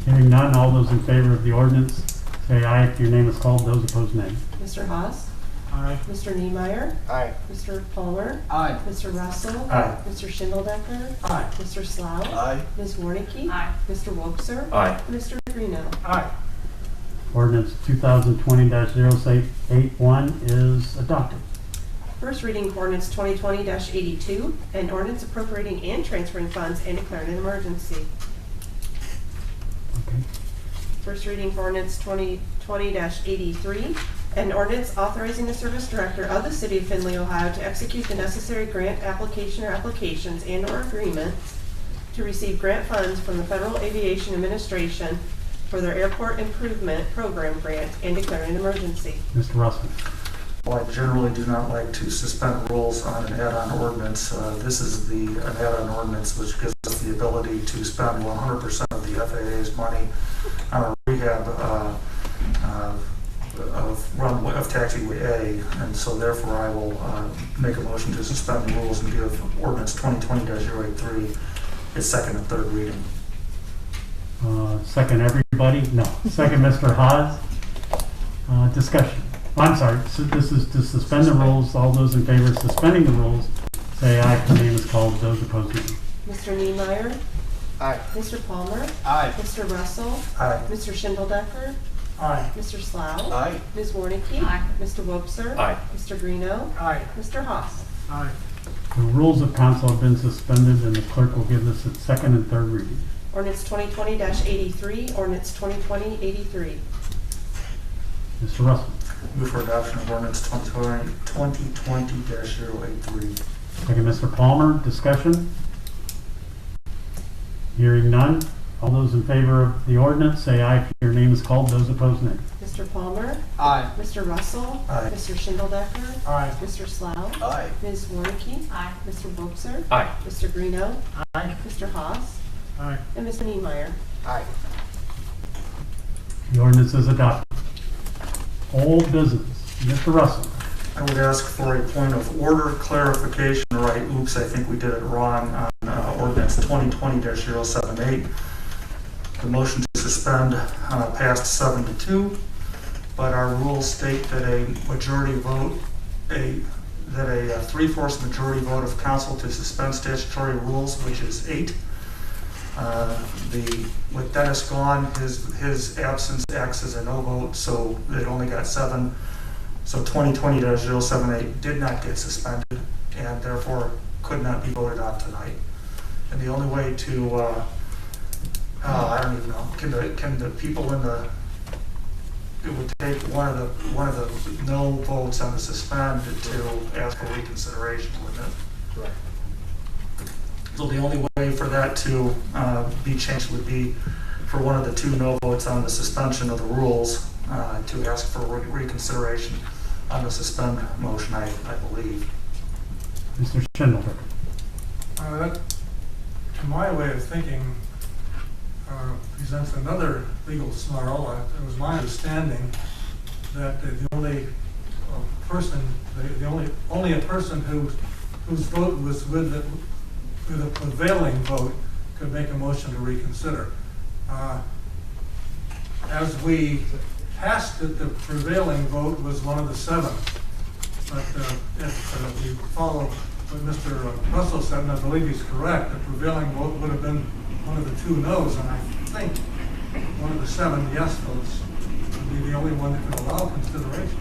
Hearing none, all those in favor of the ordinance, say aye. If your name is called, those opposed, nay. Mr. Haas? Aye. Mr. Niemeyer. Aye. Mr. Palmer. Aye. Mr. Russell. Aye. Mr. Schindeldecker. Aye. Mr. Slough. Aye. Ms. Warnicki. Aye. Mr. Wobser. Aye. Mr. Greeno. Aye. Ordinance 2020-0681 is adopted. First reading of ordinance 2020-82, an ordinance appropriating and transferring funds and declaring an emergency. Okay. First reading for ordinance 2020-83, an ordinance authorizing the service director of the city of Findlay, Ohio to execute the necessary grant application or applications and/or agreements to receive grant funds from the Federal Aviation Administration for their airport improvement program grant and declaring an emergency. Mr. Russell. Well, I generally do not like to suspend rules on an add-on ordinance. This is an add-on ordinance which gives us the ability to spend 100% of the FAA's money on a rehab of taxiway A, and so therefore I will make a motion to suspend the rules and give ordinance 2020-083 its second and third reading. Second, everybody? No. Second, Mr. Haas. Discussion. I'm sorry, so this is to suspend the rules. All those in favor of suspending the rules, say aye. If your name is called, those opposed, nay. Mr. Niemeyer. Aye. Mr. Palmer. Aye. Mr. Russell. Aye. Mr. Schindeldecker. Aye. Mr. Slough. Aye. Ms. Warnicki. Aye. Mr. Wobser. Aye. Mr. Greeno. Aye. Mr. Haas. Aye. The rules of council have been suspended, and the clerk will give this its second and third reading. Ordinance 2020-83, ordinance 2020-83. Mr. Russell. Move for adoption of ordinance 2020-083. Second, Mr. Palmer. Discussion. Hearing none. All those in favor of the ordinance, say aye. If your name is called, those opposed, nay. Mr. Palmer. Aye. Mr. Russell. Aye. Mr. Schindeldecker. Aye. Mr. Slough. Aye. Ms. Warnicki. Aye. Mr. Wobser. Aye. Mr. Greeno. Aye. Mr. Haas. Aye. And Mr. Niemeyer. Aye. The ordinance is adopted. Old business. Mr. Russell. I would ask for a point of order clarification, right? Oops, I think we did it wrong on ordinance 2020-078. The motion to suspend passed 7-2, but our rules state that a majority vote, that a 3/4 majority vote of council to suspend statutory rules, which is 8. With Dennis gone, his absence acts as a no vote, so it only got 7. So 2020-078 did not get suspended and therefore could not be voted on tonight. And the only way to, I don't even know, can the people in the, it would take one of the no votes on the suspend to ask for reconsideration, wouldn't it? Correct. So the only way for that to be changed would be for one of the 2 no votes on the suspension of the rules to ask for reconsideration on the suspend motion, I believe. Mr. Schindeldecker. That, to my way of thinking, presents another legal snarl. It was my understanding that the only person, only a person whose vote was with a prevailing vote could make a motion to reconsider. As we passed it, the prevailing vote was one of the 7. But if we follow what Mr. Russell said, and I believe he's correct, the prevailing vote would have been one of the 2 no's, and I think one of the 7 yes votes would be the only one that could allow consideration.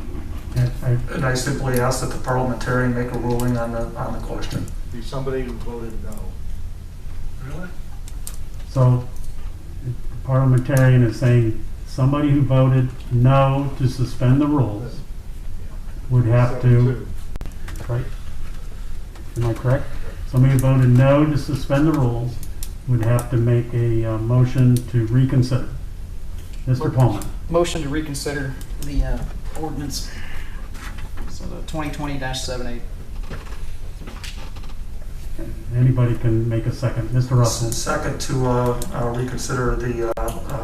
And I simply ask that the parliamentarian make a ruling on the question. Be somebody who voted no. Really? So the parliamentarian is saying somebody who voted no to suspend the rules would have to, right? Am I correct? Somebody who voted no to suspend the rules would have to make a motion to reconsider. Mr. Palmer. Motion to reconsider the ordinance, so the 2020-78. Anybody can make a second. Mr. Russell. Second to reconsider the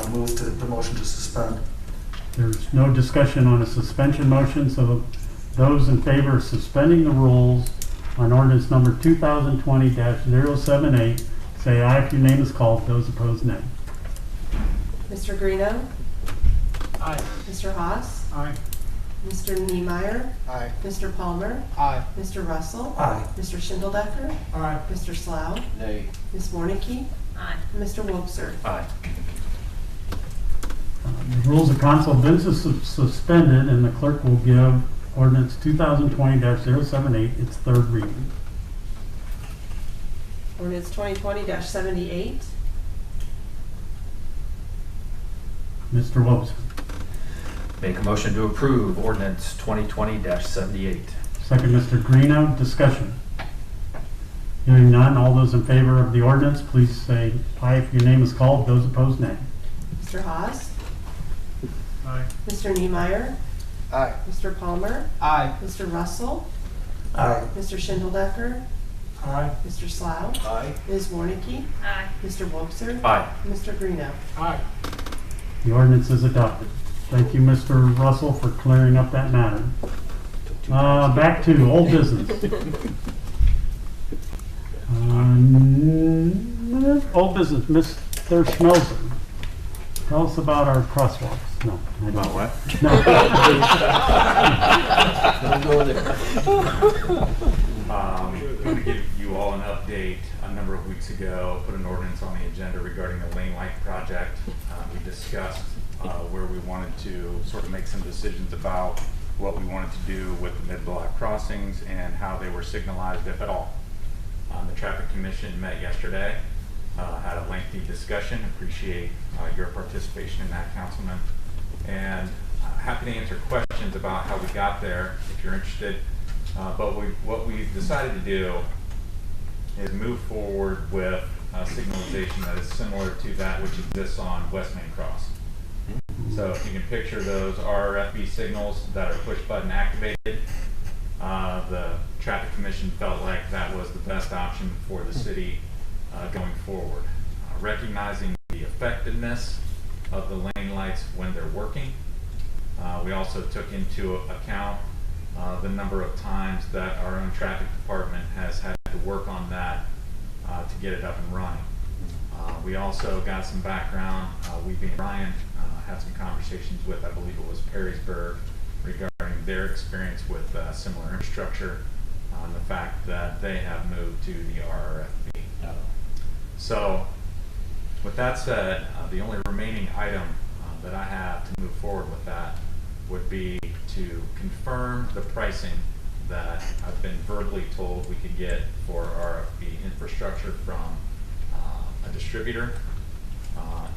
move to the motion to suspend. There's no discussion on a suspension motion, so those in favor of suspending the rules on ordinance number 2020-078, say aye if your name is called. Those opposed, nay. Mr. Greeno. Aye. Mr. Haas. Aye. Mr. Niemeyer. Aye. Mr. Palmer. Aye. Mr. Russell. Aye. Mr. Schindeldecker. Aye. Mr. Slough. Nay. Ms. Warnicki. Aye. Mr. Wobser. Aye. The rules of council have been suspended, and the clerk will give ordinance 2020-078 its third reading. Ordinance 2020-78. Mr. Wobser. Make a motion to approve ordinance 2020-78. Second, Mr. Greeno. Discussion. Hearing none, all those in favor of the ordinance, please say aye if your name is called. Those opposed, nay. Mr. Haas. Aye. Mr. Niemeyer. Aye. Mr. Palmer. Aye. Mr. Russell. Aye. Mr. Schindeldecker. Aye. Mr. Slough. Aye. Ms. Warnicki. Aye. Mr. Wobser. Aye. Mr. Greeno. Aye. The ordinance is adopted. Thank you, Mr. Russell, for clearing up that matter. Back to old business. Old business, Mr. Schmelzer. Tell us about our crosswalks. No, I don't. About what? I'm going to give you all an update. A number of weeks ago, put an ordinance on the agenda regarding the lane light project. We discussed where we wanted to sort of make some decisions about what we wanted to do with the mid-block crossings and how they were signalized, if at all. The Traffic Commission met yesterday, had a lengthy discussion. Appreciate your participation in that, Councilman. And happy to answer questions about how we got there if you're interested. But what we've decided to do is move forward with signalization that is similar to that which exists on West Main Cross. So if you can picture those RFB signals that are push button activated, the Traffic Commission felt like that was the best option for the city going forward. Recognizing the effectiveness of the lane lights when they're working, we also took into account the number of times that our own traffic department has had to work on that to get it up and running. We also got some background. We being Ryan had some conversations with, I believe it was Perrysburg, regarding their experience with similar infrastructure and the fact that they have moved to the RRFB. So with that said, the only remaining item that I have to move forward with that would be to confirm the pricing that I've been verbally told we could get for RFB infrastructure from a distributor.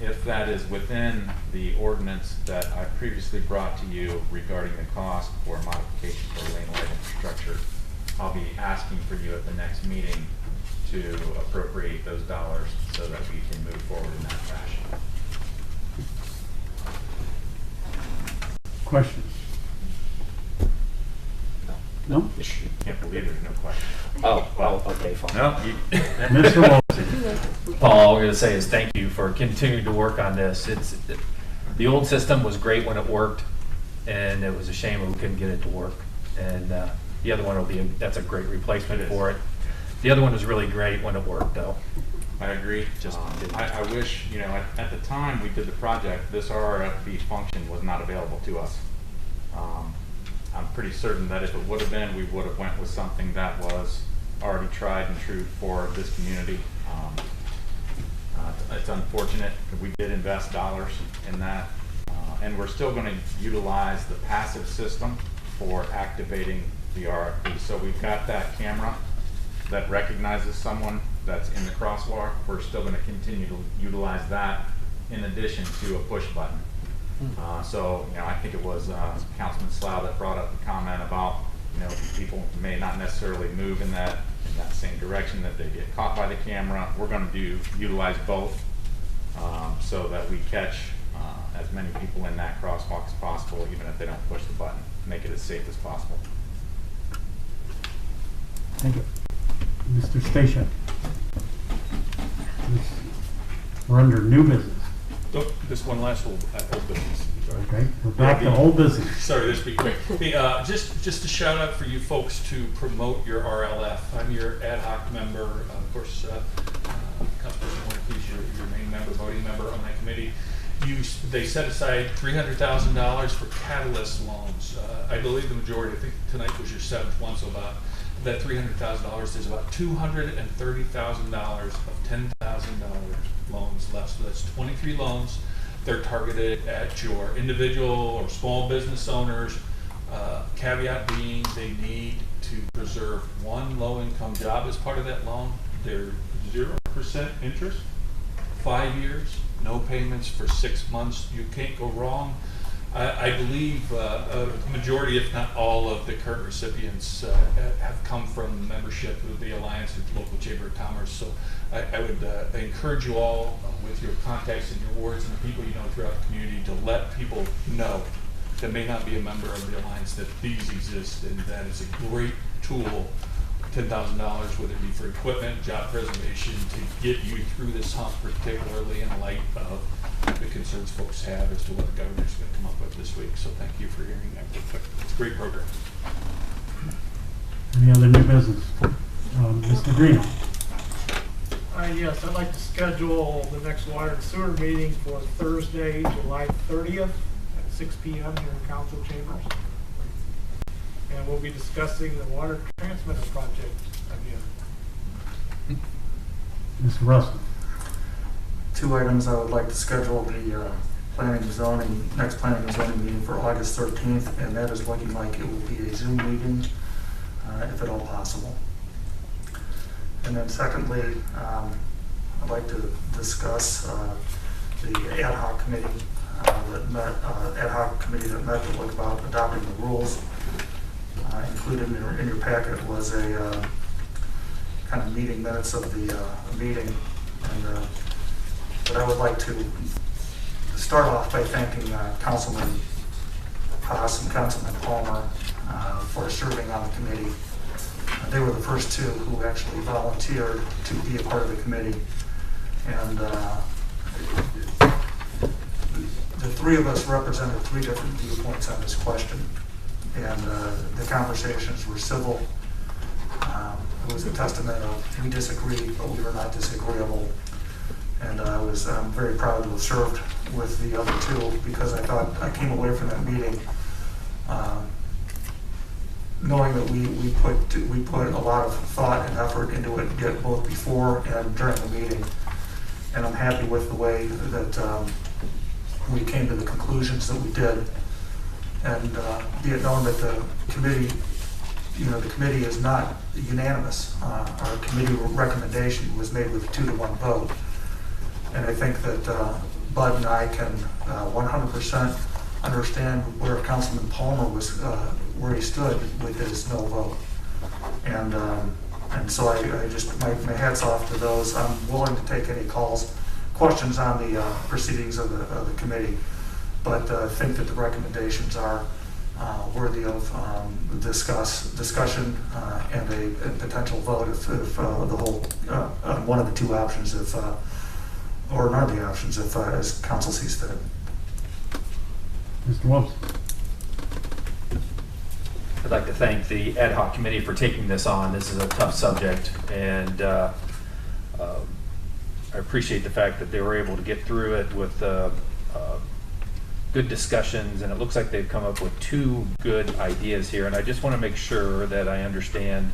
If that is within the ordinance that I previously brought to you regarding the cost for modification for lane light infrastructure, I'll be asking for you at the next meeting to appropriate those dollars so that we can move forward in that fashion. Questions? No? Can't believe there's no question. Oh, well, okay, fine. No, Mr. Wilson. Paul, all I'm going to say is thank you for continuing to work on this. The old system was great when it worked, and it was a shame we couldn't get it to work. And the other one that's a great replacement for it. The other one was really great when it worked, though. I agree. I wish, at the time we did the project, this RRFB function was not available to us. I'm pretty certain that if it would have been, we would have went with something that was already tried and true for this community. It's unfortunate that we did invest dollars in that, and we're still going to utilize the passive system for activating the RFB. So we've got that camera that recognizes someone that's in the crosswalk. We're still going to continue to utilize that in addition to a push button. So, you know, I think it was Councilman Slough that brought up the comment about, you know, people may not necessarily move in that same direction, that they get caught by the camera. We're going to utilize both so that we catch as many people in that crosswalk as possible, even if they don't push the button, make it as safe as possible. Thank you. Mr. Station. We're under new business. Oh, this one last old business. Sorry. Okay, we're back to old business. Sorry, this will be quick. Hey, just a shout out for you folks to promote your RLF. I'm your ad hoc member. Of course, Councilperson Warnicki's your main member, voting member on that committee. They set aside $300,000 for catalyst loans. I believe the majority, I think tonight was your 7th one, so about that $300,000 is about $230,000 of $10,000 loans left. So that's 23 loans. They're targeted at your individual or small business owners. Caveat being they need to preserve one low-income job as part of that loan. They're 0% interest, 5 years, no payments for 6 months. You can't go wrong. I believe a majority, if not all, of the current recipients have come from membership of the Alliance of Local Chamber of Commerce. So I would encourage you all with your contacts and your wards and the people you know throughout the community to let people know that may not be a member of the Alliance that these exist, and that is a great tool, $10,000, whether it be for equipment, job preservation, to get you through this hump, particularly in light of the concerns folks have as to what the governor's going to come up with this week. So thank you for hearing that real quick. It's a great program. Any other new business? Mr. Greeno. Yes, I'd like to schedule the next water and sewer meeting for Thursday, July 30th at 6 p.m. here in council chambers. And we'll be discussing the water transmitter project again. Mr. Russell. 2 items I would like to schedule the next planning and zoning meeting for August 13th, and that is looking like it will be a Zoom meeting, if at all possible. And then secondly, I'd like to discuss the ad hoc committee that met to look about adopting the rules. Included in your packet was a kind of meeting minutes of the meeting, and but I would like to start off by thanking Councilman Haas and Councilman Palmer for serving on the committee. They were the first two who actually volunteered to be a part of the committee, and the three of us represented 3 different viewpoints on this question, and the conversations were civil. It was a testament of we disagreed, but we were not disagreeable. And I was very proud to have served with the other 2, because I thought I came away from that meeting knowing that we put a lot of thought and effort into it, both before and during the meeting. And I'm happy with the way that we came to the conclusions that we did. And be it known that the committee is not unanimous. Our committee recommendation was made with a 2-to-1 vote. And I think that Bud and I can 100% understand where Councilman Palmer was, where he stood with his no vote. And so I just, my hat's off to those. I'm willing to take any questions on the proceedings of the committee, but I think that the recommendations are worthy of discussion and a potential vote if the whole one of the 2 options, or none of the options, if as council sees fit. Mr. Wilson. I'd like to thank the ad hoc committee for taking this on. This is a tough subject, and I appreciate the fact that they were able to get through it with good discussions, and it looks like they've come up with 2 good ideas here. And I just want to make sure that I understand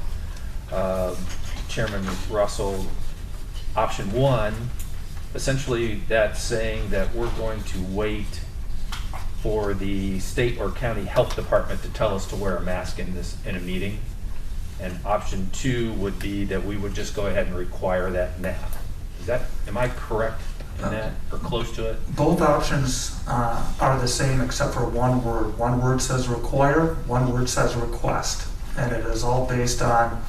Chairman Russell, option 1, essentially that's saying that we're going to wait for the state or county health department to tell us to wear a mask in a meeting. And option 2 would be that we would just go ahead and require that now. Am I correct in that, or close to it? Both options are the same except for one word. One word says require, one word says request. And it is all based on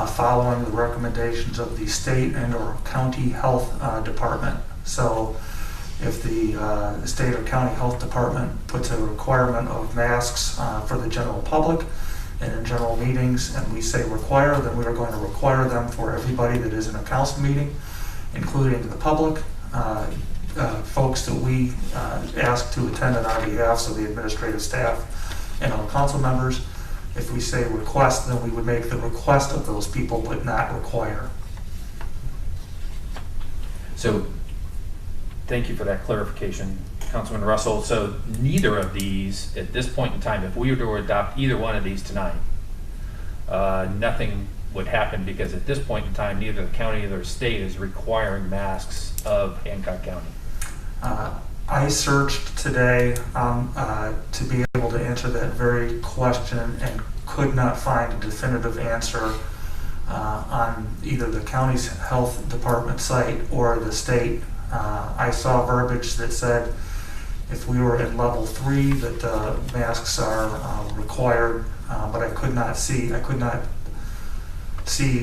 following the recommendations of the state and or county health department. So if the state or county health department puts a requirement of masks for the general public and in general meetings, and we say require, then we are going to require them for everybody that is in a council meeting, including the public, folks that we ask to attend on our behalf, so the administrative staff and all council members. If we say request, then we would make the request of those people, but not require. So, thank you for that clarification, Councilman Russell. So neither of these, at this point in time, if we were to adopt either one of these tonight, nothing would happen, because at this point in time, neither the county nor the state is requiring masks of Hancock County. I searched today to be able to answer that very question and could not find a definitive answer on either the county's health department site or the state. I saw verbiage that said if we were in level 3 that the masks are required, but I could not see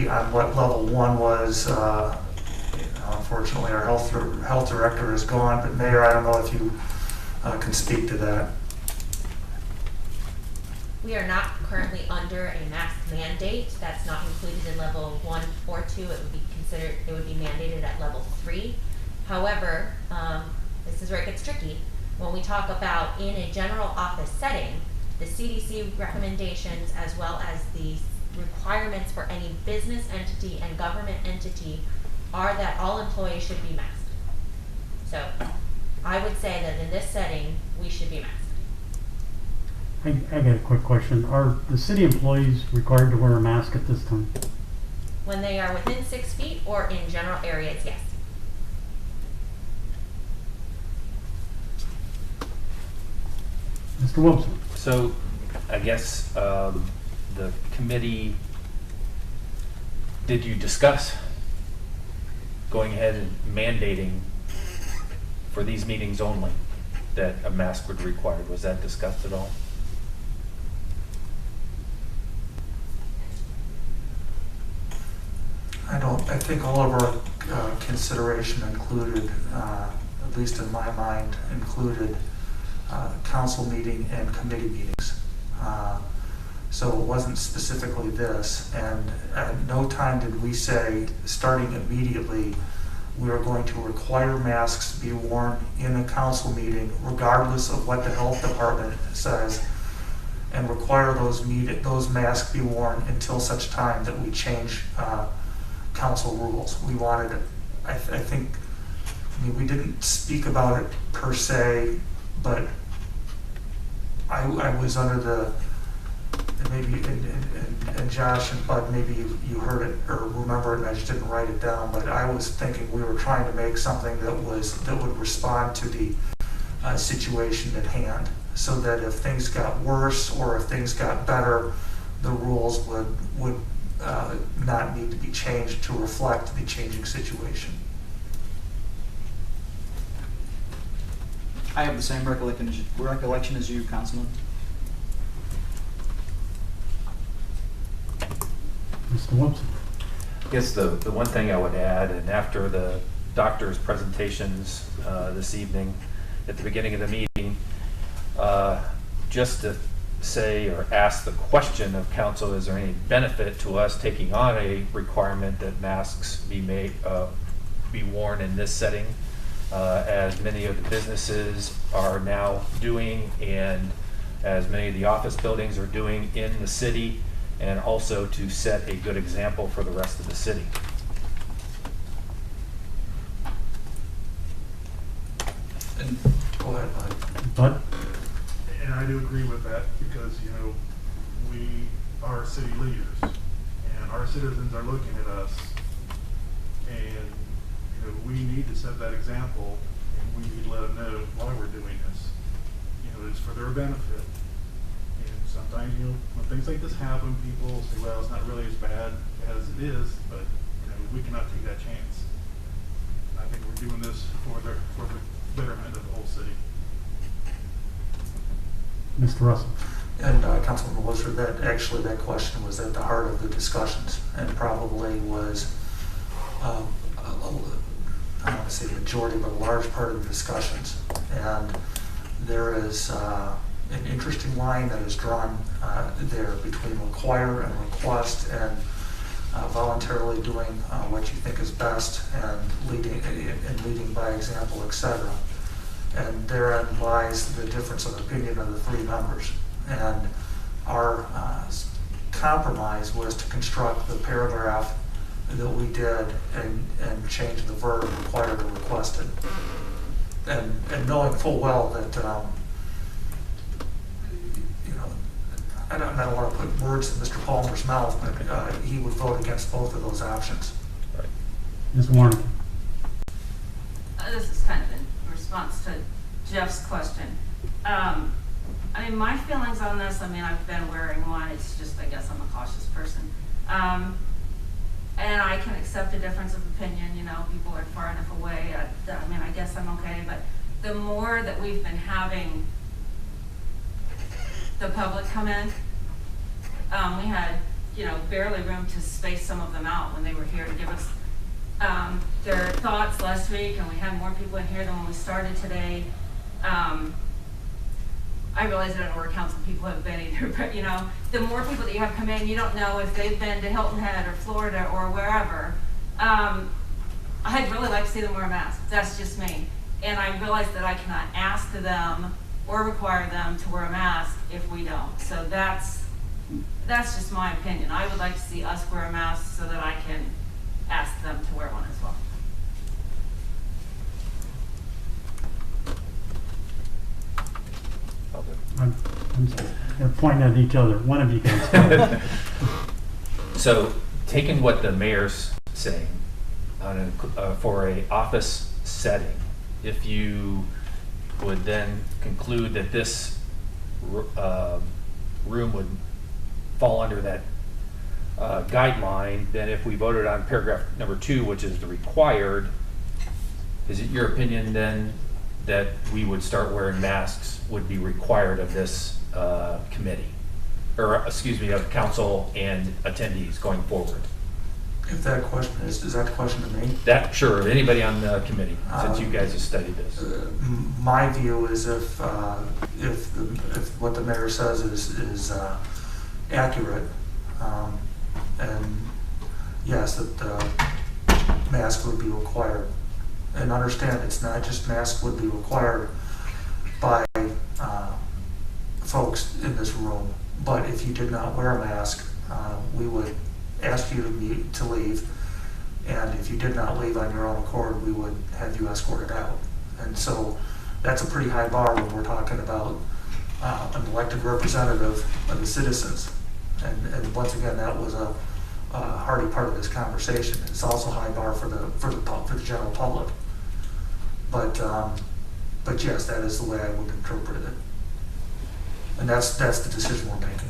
on what level 1 was. Unfortunately, our health director is gone, but Mayor, I don't know if you can speak to that. We are not currently under a mask mandate. That's not included in level 1 or 2. It would be mandated at level 3. However, this is where it gets tricky. When we talk about in a general office setting, the CDC recommendations as well as the requirements for any business entity and government entity are that all employees should be masked. So I would say that in this setting, we should be masked. I got a quick question. Are the city employees required to wear a mask at this time? When they are within 6 feet or in general areas, yes. Mr. Wilson? So I guess the committee, did you discuss going ahead and mandating for these meetings only that a mask would be required? Was that discussed at all? I think all of our consideration included, at least in my mind, included council meeting and committee meetings. So it wasn't specifically this, and at no time did we say, starting immediately, we are going to require masks to be worn in a council meeting, regardless of what the health department says, and require those masks be worn until such time that we change council rules. We wanted, I mean, we didn't speak about it per se, but I was under the, and maybe, and Josh and Bud, maybe you heard it or remember it, and I just didn't write it down, but I was thinking we were trying to make something that would respond to the situation at hand, so that if things got worse or if things got better, the rules would not need to be changed to reflect the changing situation. I have the same recollection as you, Councilman. Mr. Wilson? I guess the one thing I would add, and after the doctor's presentations this evening at the beginning of the meeting, just to say or ask the question of council, is there any benefit to us taking on a requirement that masks be worn in this setting, as many of the businesses are now doing, and as many of the office buildings are doing in the city, and also to set a good example for the rest of the city. And go ahead, Bud. Bud? And I do agree with that, because, you know, we are city leaders, and our citizens are looking at us, and, you know, we need to set that example, and we need to let them know why we're doing this. You know, it's for their benefit, And sometimes, when things like this happen, people say, well, it's not really as bad as it is, but, we cannot take that chance. I think we're doing this for the betterment of the whole city. Mr. Russell. And Councilman Wilson, that question was at the heart of the discussions and probably was, I don't want to say the majority, but a large part of the discussions. And there is an interesting line that is drawn there between require and request, and voluntarily doing what you think is best and leading by example, etc. And therein lies the difference of opinion of the three members. And our compromise was to construct the paragraph that we did and change the verb required to requested. And knowing full well that, I don't want to put words in Mr. Palmer's mouth, but he would vote against both of those options. Right. Ms. Warren. This is kind of in response to Jeff's question. My feelings on this, I've been wearing one. It's just, I guess I'm a cautious person. And I can accept a difference of opinion. People are far enough away. I guess I'm okay. But the more that we've been having the public come in, we had, barely room to space some of them out when they were here to give us their thoughts last week, and we had more people in here than when we started today. I realize I don't know where council people have been either, but the more people that you have come in, you don't know if they've been to Hilton Head or Florida or wherever. I'd really like to see them wear a mask. That's just me. And I realize that I cannot ask them or require them to wear a mask if we don't. So that's just my opinion. I would like to see us wear a mask so that I can ask them to wear one as well. I'm sorry. They're pointing at each other. One of you guys. So, taking what the mayor's saying for a office setting, if you would then conclude that this room would fall under that guideline, then if we voted on paragraph number 2, which is the required, is it your opinion then that we would start wearing masks would be required of this committee? Or, excuse me, of council and attendees going forward? If that question is that the question to me? That, sure, anybody on the committee, since you guys have studied this. My view is if what the mayor says is accurate, and yes, that mask would be required. And understand, it's not just mask would be required by folks in this room, but if you did not wear a mask, we would ask you to leave, and if you did not leave on your own accord, we would have you escorted out. And so that's a pretty high bar when we're talking about an elected representative of the citizens. And once again, that was a hearty part of this conversation. It's also a high bar for the general public. But yes, that is the way I would interpret it, and that's the decision we're making.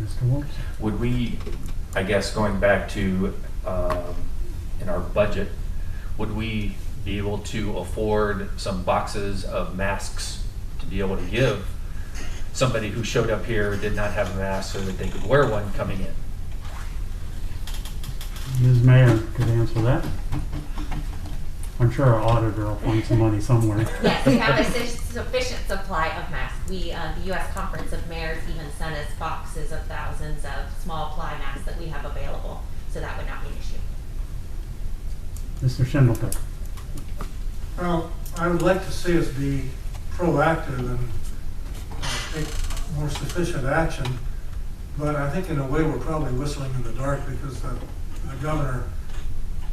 Mr. Wolf? Would we, I guess, going back to in our budget, would we be able to afford some boxes of masks to be able to give somebody who showed up here did not have a mask so that they could wear one coming in? Ms. Mayor could answer that. I'm sure our auditor will find some money somewhere. Yes, we have a sufficient supply of masks. The U.S. Conference of Mayors even sent us boxes of thousands of small ply masks that we have available, so that would not be an issue. Mr. Schindlepick. Well, I would like to see us be proactive and take more sufficient action, but I think in a way we're probably whistling in the dark because the governor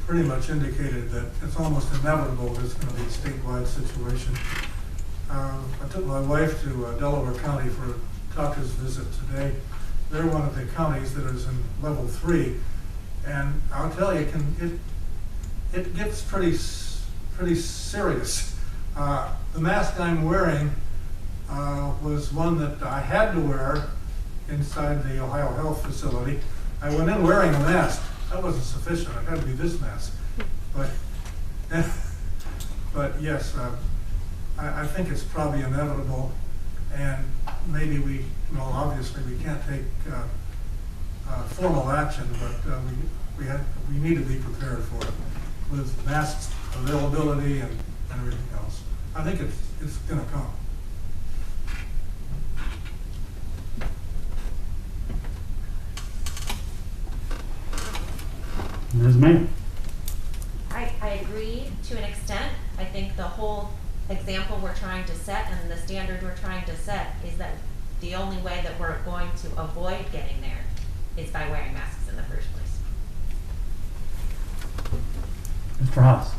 pretty much indicated that it's almost inevitable there's going to be a statewide situation. I took my wife to Delaware County for a doctor's visit today. They're one of the counties that is in level 3, and I'll tell you, it gets pretty serious. The mask I'm wearing was one that I had to wear inside the Ohio Health Facility. I went in wearing a mask. That wasn't sufficient. It had to be this mask. But, but yes, I think it's probably inevitable, and maybe obviously we can't take formal action, but we need to be prepared for it with masks availability and everything else. I think it's going to come. Ms. May? I agree to an extent. I think the whole example we're trying to set and the standard we're trying to set is that the only way that we're going to avoid getting there is by wearing masks in the first place. Mr. Haas?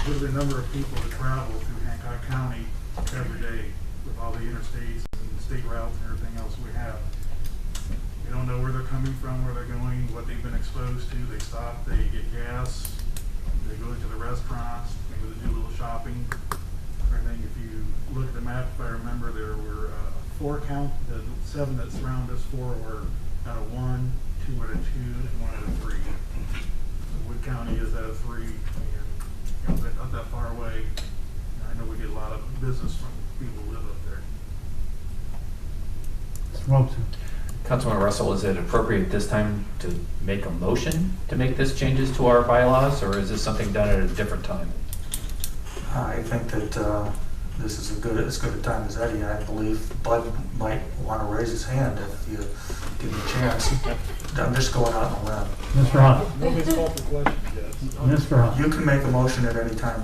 There's a number of people that travel through Hancock County every day with all the interstates and state routes and everything else we have. We don't know where they're coming from, where they're going, what they've been exposed to. They stop, they get gas, they go into the restaurants, maybe they do a little shopping. I think if you look at the map, if I remember, there were 4 count, the 7 that surround us, 4 were out of 1, 2 out of 2, and 1 out of 3. So Wood County is out of 3, and not that far away. I know we get a lot of business from people who live up there. Mr. Robson? Councilman Russell, is it appropriate this time to make a motion to make this changes to our bylaws, or is this something done at a different time? I think that this is as good a time as any. I believe Bud might want to raise his hand if you give him a chance. I'm just going out on a limb. Mr. Haas? Nobody's called for questions yet. Mr. Haas? You can make a motion at any time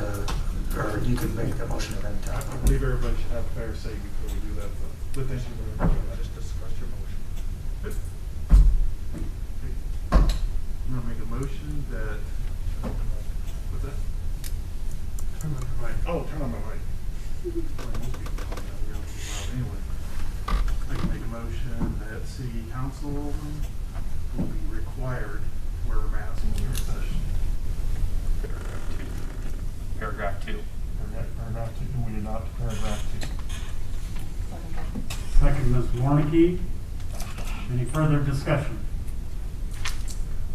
or you can make a motion at any time. I believe everybody should have fair say before we do that, but thank you very much. I just discussed your motion. I'm gonna make a motion that, what's that? Turn on the right. Oh, turn on the right. Anyway, I can make a motion that city council will be required to wear a mask in session. Paragraph 2. Paragraph 2, we adopt paragraph 2. Second, Ms. Warnicki. Any further discussion?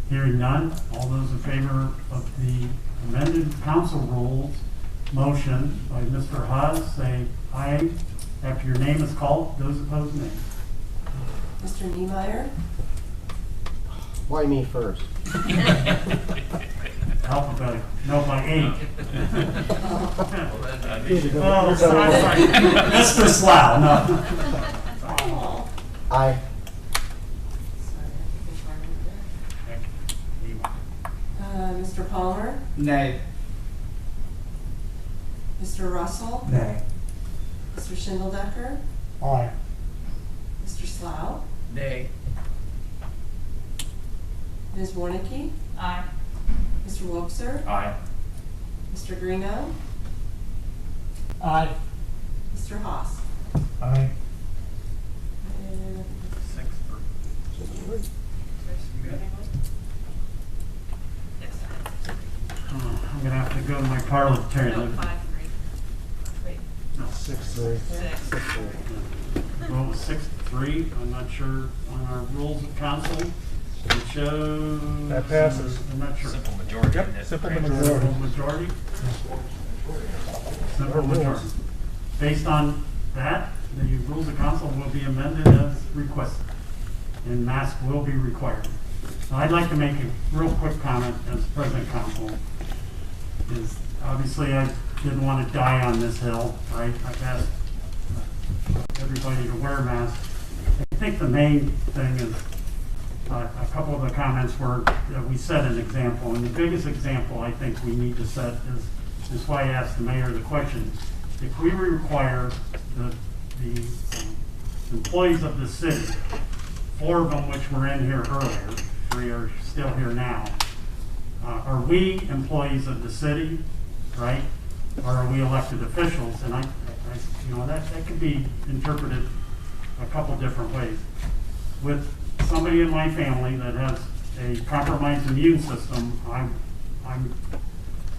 Hearing none, all those in favor of the amended council rules motion by Mr. Haas, say aye. After your name is called, those opposed, nay. Mr. Niemeyer? Why me first? Alphabetical, no, by 8. Oh, Oh, sorry. Mr. Slough, no. Aye. Mr. Palmer? Nay. Mr. Russell? Nay. Mr. Schindeldecker? Aye. Mr. Slough? Nay. Ms. Warnicki? Aye. Mr. Wobser? Aye. Mr. Greeno? Aye. Mr. Haas? Aye. And 6-3. I'm gonna have to go to my parliamentarian. 5-3. Wait, No, 6-3. 6. Well, 6-3, I'm not sure on our rules of council. It shows. That passes. I'm not sure. Simple majority. Yep, isn't it? simple Right. majority. Simple majority? Simple majority. Based on that, the rules of council will be amended as requested, and mask will be required. Now, I'd like to make a real quick comment as president council. Is obviously I didn't want to die on this hill, right? I've asked everybody to wear masks. I think the main thing is a couple of the comments were that we set an example, and the biggest example I think we need to set is why I asked the mayor the question. If we require the employees of the city, 4 of them which were in here earlier, 3 are still here now, are we employees of the city, right? Or are we elected officials? And I that could be interpreted a couple different ways. With somebody in my family that has a compromised immune system, I'm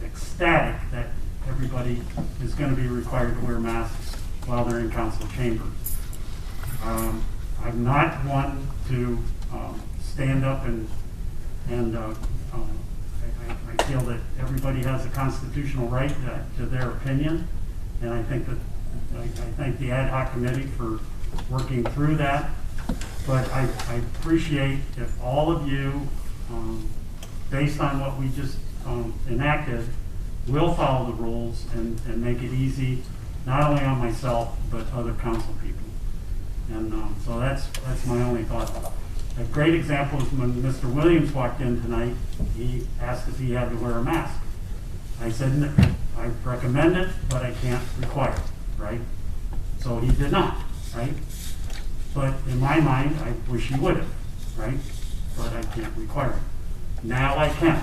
ecstatic that everybody is going to be required to wear masks while they're in council chambers. I'm not one to stand up and I feel that everybody has a constitutional right to their opinion, and I think that I thank the ad hoc committee for working through that. But I appreciate if all of you, based on what we just enacted, will follow the rules and make it easy, not only on myself, but other council people. And so that's my only thought. A great example is when Mr. Williams walked in tonight, he asked if he had to wear a mask. I said, "No, I recommend it, but I can't require it," right? So he did not, right? But in my mind, I wish he would have, right? But I can't require it. Now I can.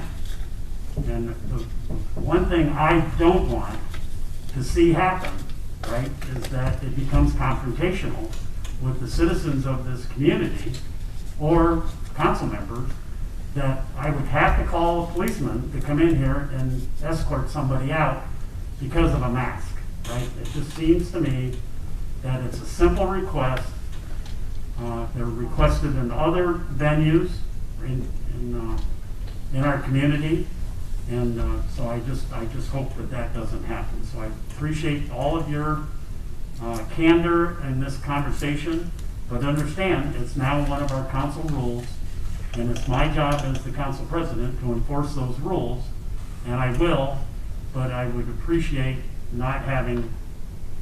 And the one thing I don't want to see happen, right, is that it becomes confrontational with the citizens of this community or council members, that I would have to call a policeman to come in here and escort somebody out because of a mask, right? It just seems to me that it's a simple request. They're requested in other venues in our community, and so I just hope that that doesn't happen. So I appreciate all of your candor in this conversation, but understand it's now one of our council rules, and it's my job as the council president to enforce those rules, and I will, but I would appreciate not having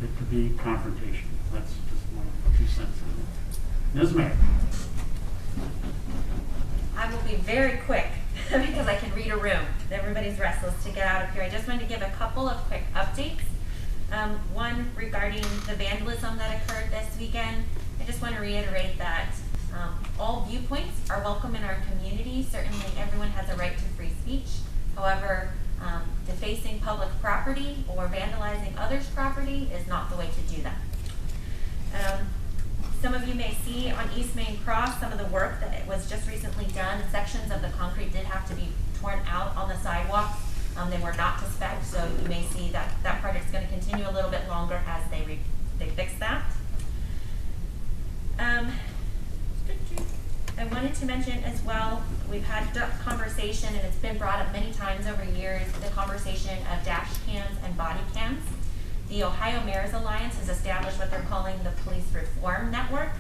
it to be confrontational. That's just my 2 cents on it. Ms. Mayor. I will be very quick because I can read a room. Everybody's restless to get out of here. I just wanted to give a couple of quick updates. One regarding the vandalism that occurred this weekend. I just want to reiterate that all viewpoints are welcome in our community. Certainly everyone has a right to free speech. However, defacing public property or vandalizing others' property is not the way to do that. Some of you may see on East Main Cross some of the work that was just recently done. Sections of the concrete did have to be torn out on the sidewalks. They were not to spec, so you may see that that project is going to continue a little bit longer as they fix that. I wanted to mention as well, we've had conversation, and it's been brought up many times over years, the conversation of dash cams and body cams. The Ohio Mayor's Alliance has established what they're calling the Police Reform Network.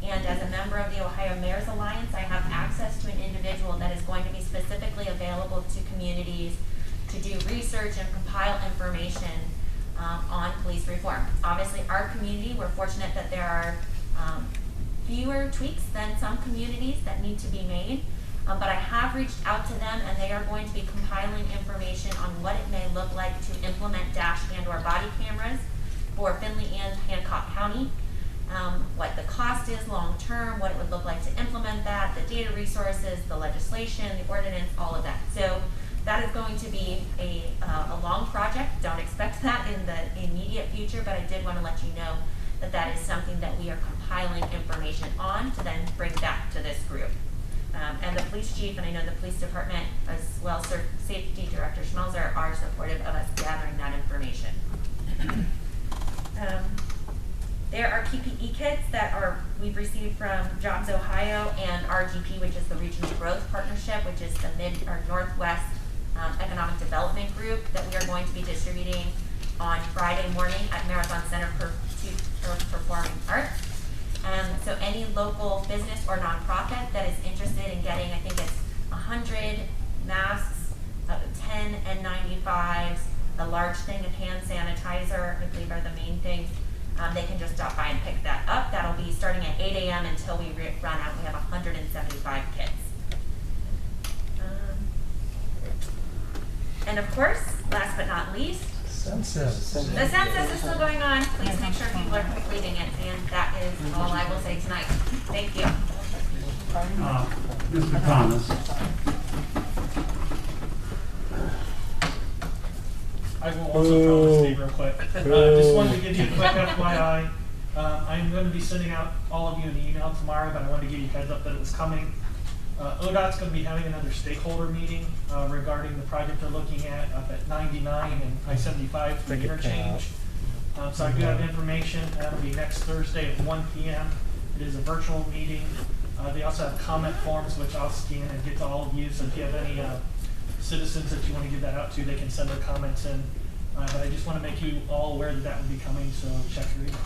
And as a member of the Ohio Mayor's Alliance, I have access to an individual that is going to be specifically available to communities to do research and compile information on police reform. Obviously, our community, we're fortunate that there are fewer tweaks than some communities that need to be made. But I have reached out to them, and they are going to be compiling information on what it may look like to implement dash and or body cameras for Findlay and Hancock County. What the cost is long term, what it would look like to implement that, the data resources, the legislation, the ordinance, all of that. So that is going to be a long project. Don't expect that in the immediate future, but I did want to let you know that that is something that we are compiling information on to then bring back to this group. And the police chief, and I know the police department, as well as safety director Schmelzer, are supportive of us gathering that information. There are PPE kits that we've received from Jobs Ohio and RGP, which is the Regional Growth Partnership, which is the Northwest Economic Development Group, that we are going to be distributing on Friday morning at Marathon Center for Performing Arts. So any local business or nonprofit that is interested in getting, I think it's 100 masks, 10 N95s, a large thing of hand sanitizer, I believe are the main things. They can just stop by and pick that up. That'll be starting at 8 a.m. until we run out. We have 175 kits. And of course, last but not least, Census. the census is still going on. Please make sure people are completing it. And that is all I will say tonight. Thank you. Mr. Thomas. I will also throw this name real quick. Just wanted to give you a quick FYI. I'm going to be sending out all of you an email tomorrow, but I wanted to give you heads up that it was coming. ODOT's going to be having another stakeholder meeting regarding the project they're looking at up at 99 and I-75 interchange. So I do have information. That'll be next Thursday at 1 p.m. It is a virtual meeting. They also have comment forms, which I'll scan and get to all of you. So if you have any citizens that you want to give that out to, they can send their comments in. But I just want to make you all aware that that will be coming, so check your email.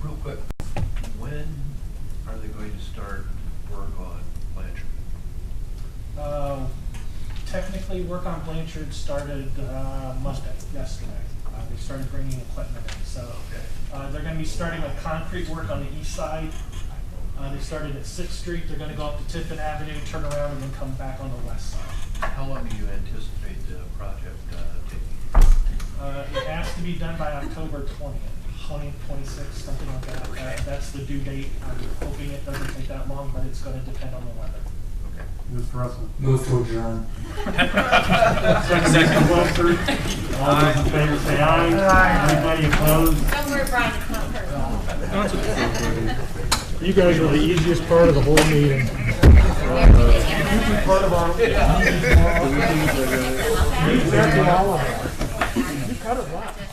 Real quick, when are they going to start work on Blanchard? Technically, work on Blanchard started Monday, yesterday. They started bringing equipment in, so they're going to be starting with concrete work on the east side. They started at 6th Street. They're going to go up to Tiffin Avenue, turn around, and then come back on the west side. How long do you anticipate the project taking? It has to be done by October 20th, 26th, something like that. That's the due date. I'm hoping it doesn't take that long, but it's going to depend on the weather. Mr. Russell. Move to adjourn. Second, Mr. Wilson. All those in favor say aye. Anybody opposed? Don't worry, Brian, it's not personal. You guys are the easiest part of the whole meeting. Part of our. Exactly all of it. You cut it off.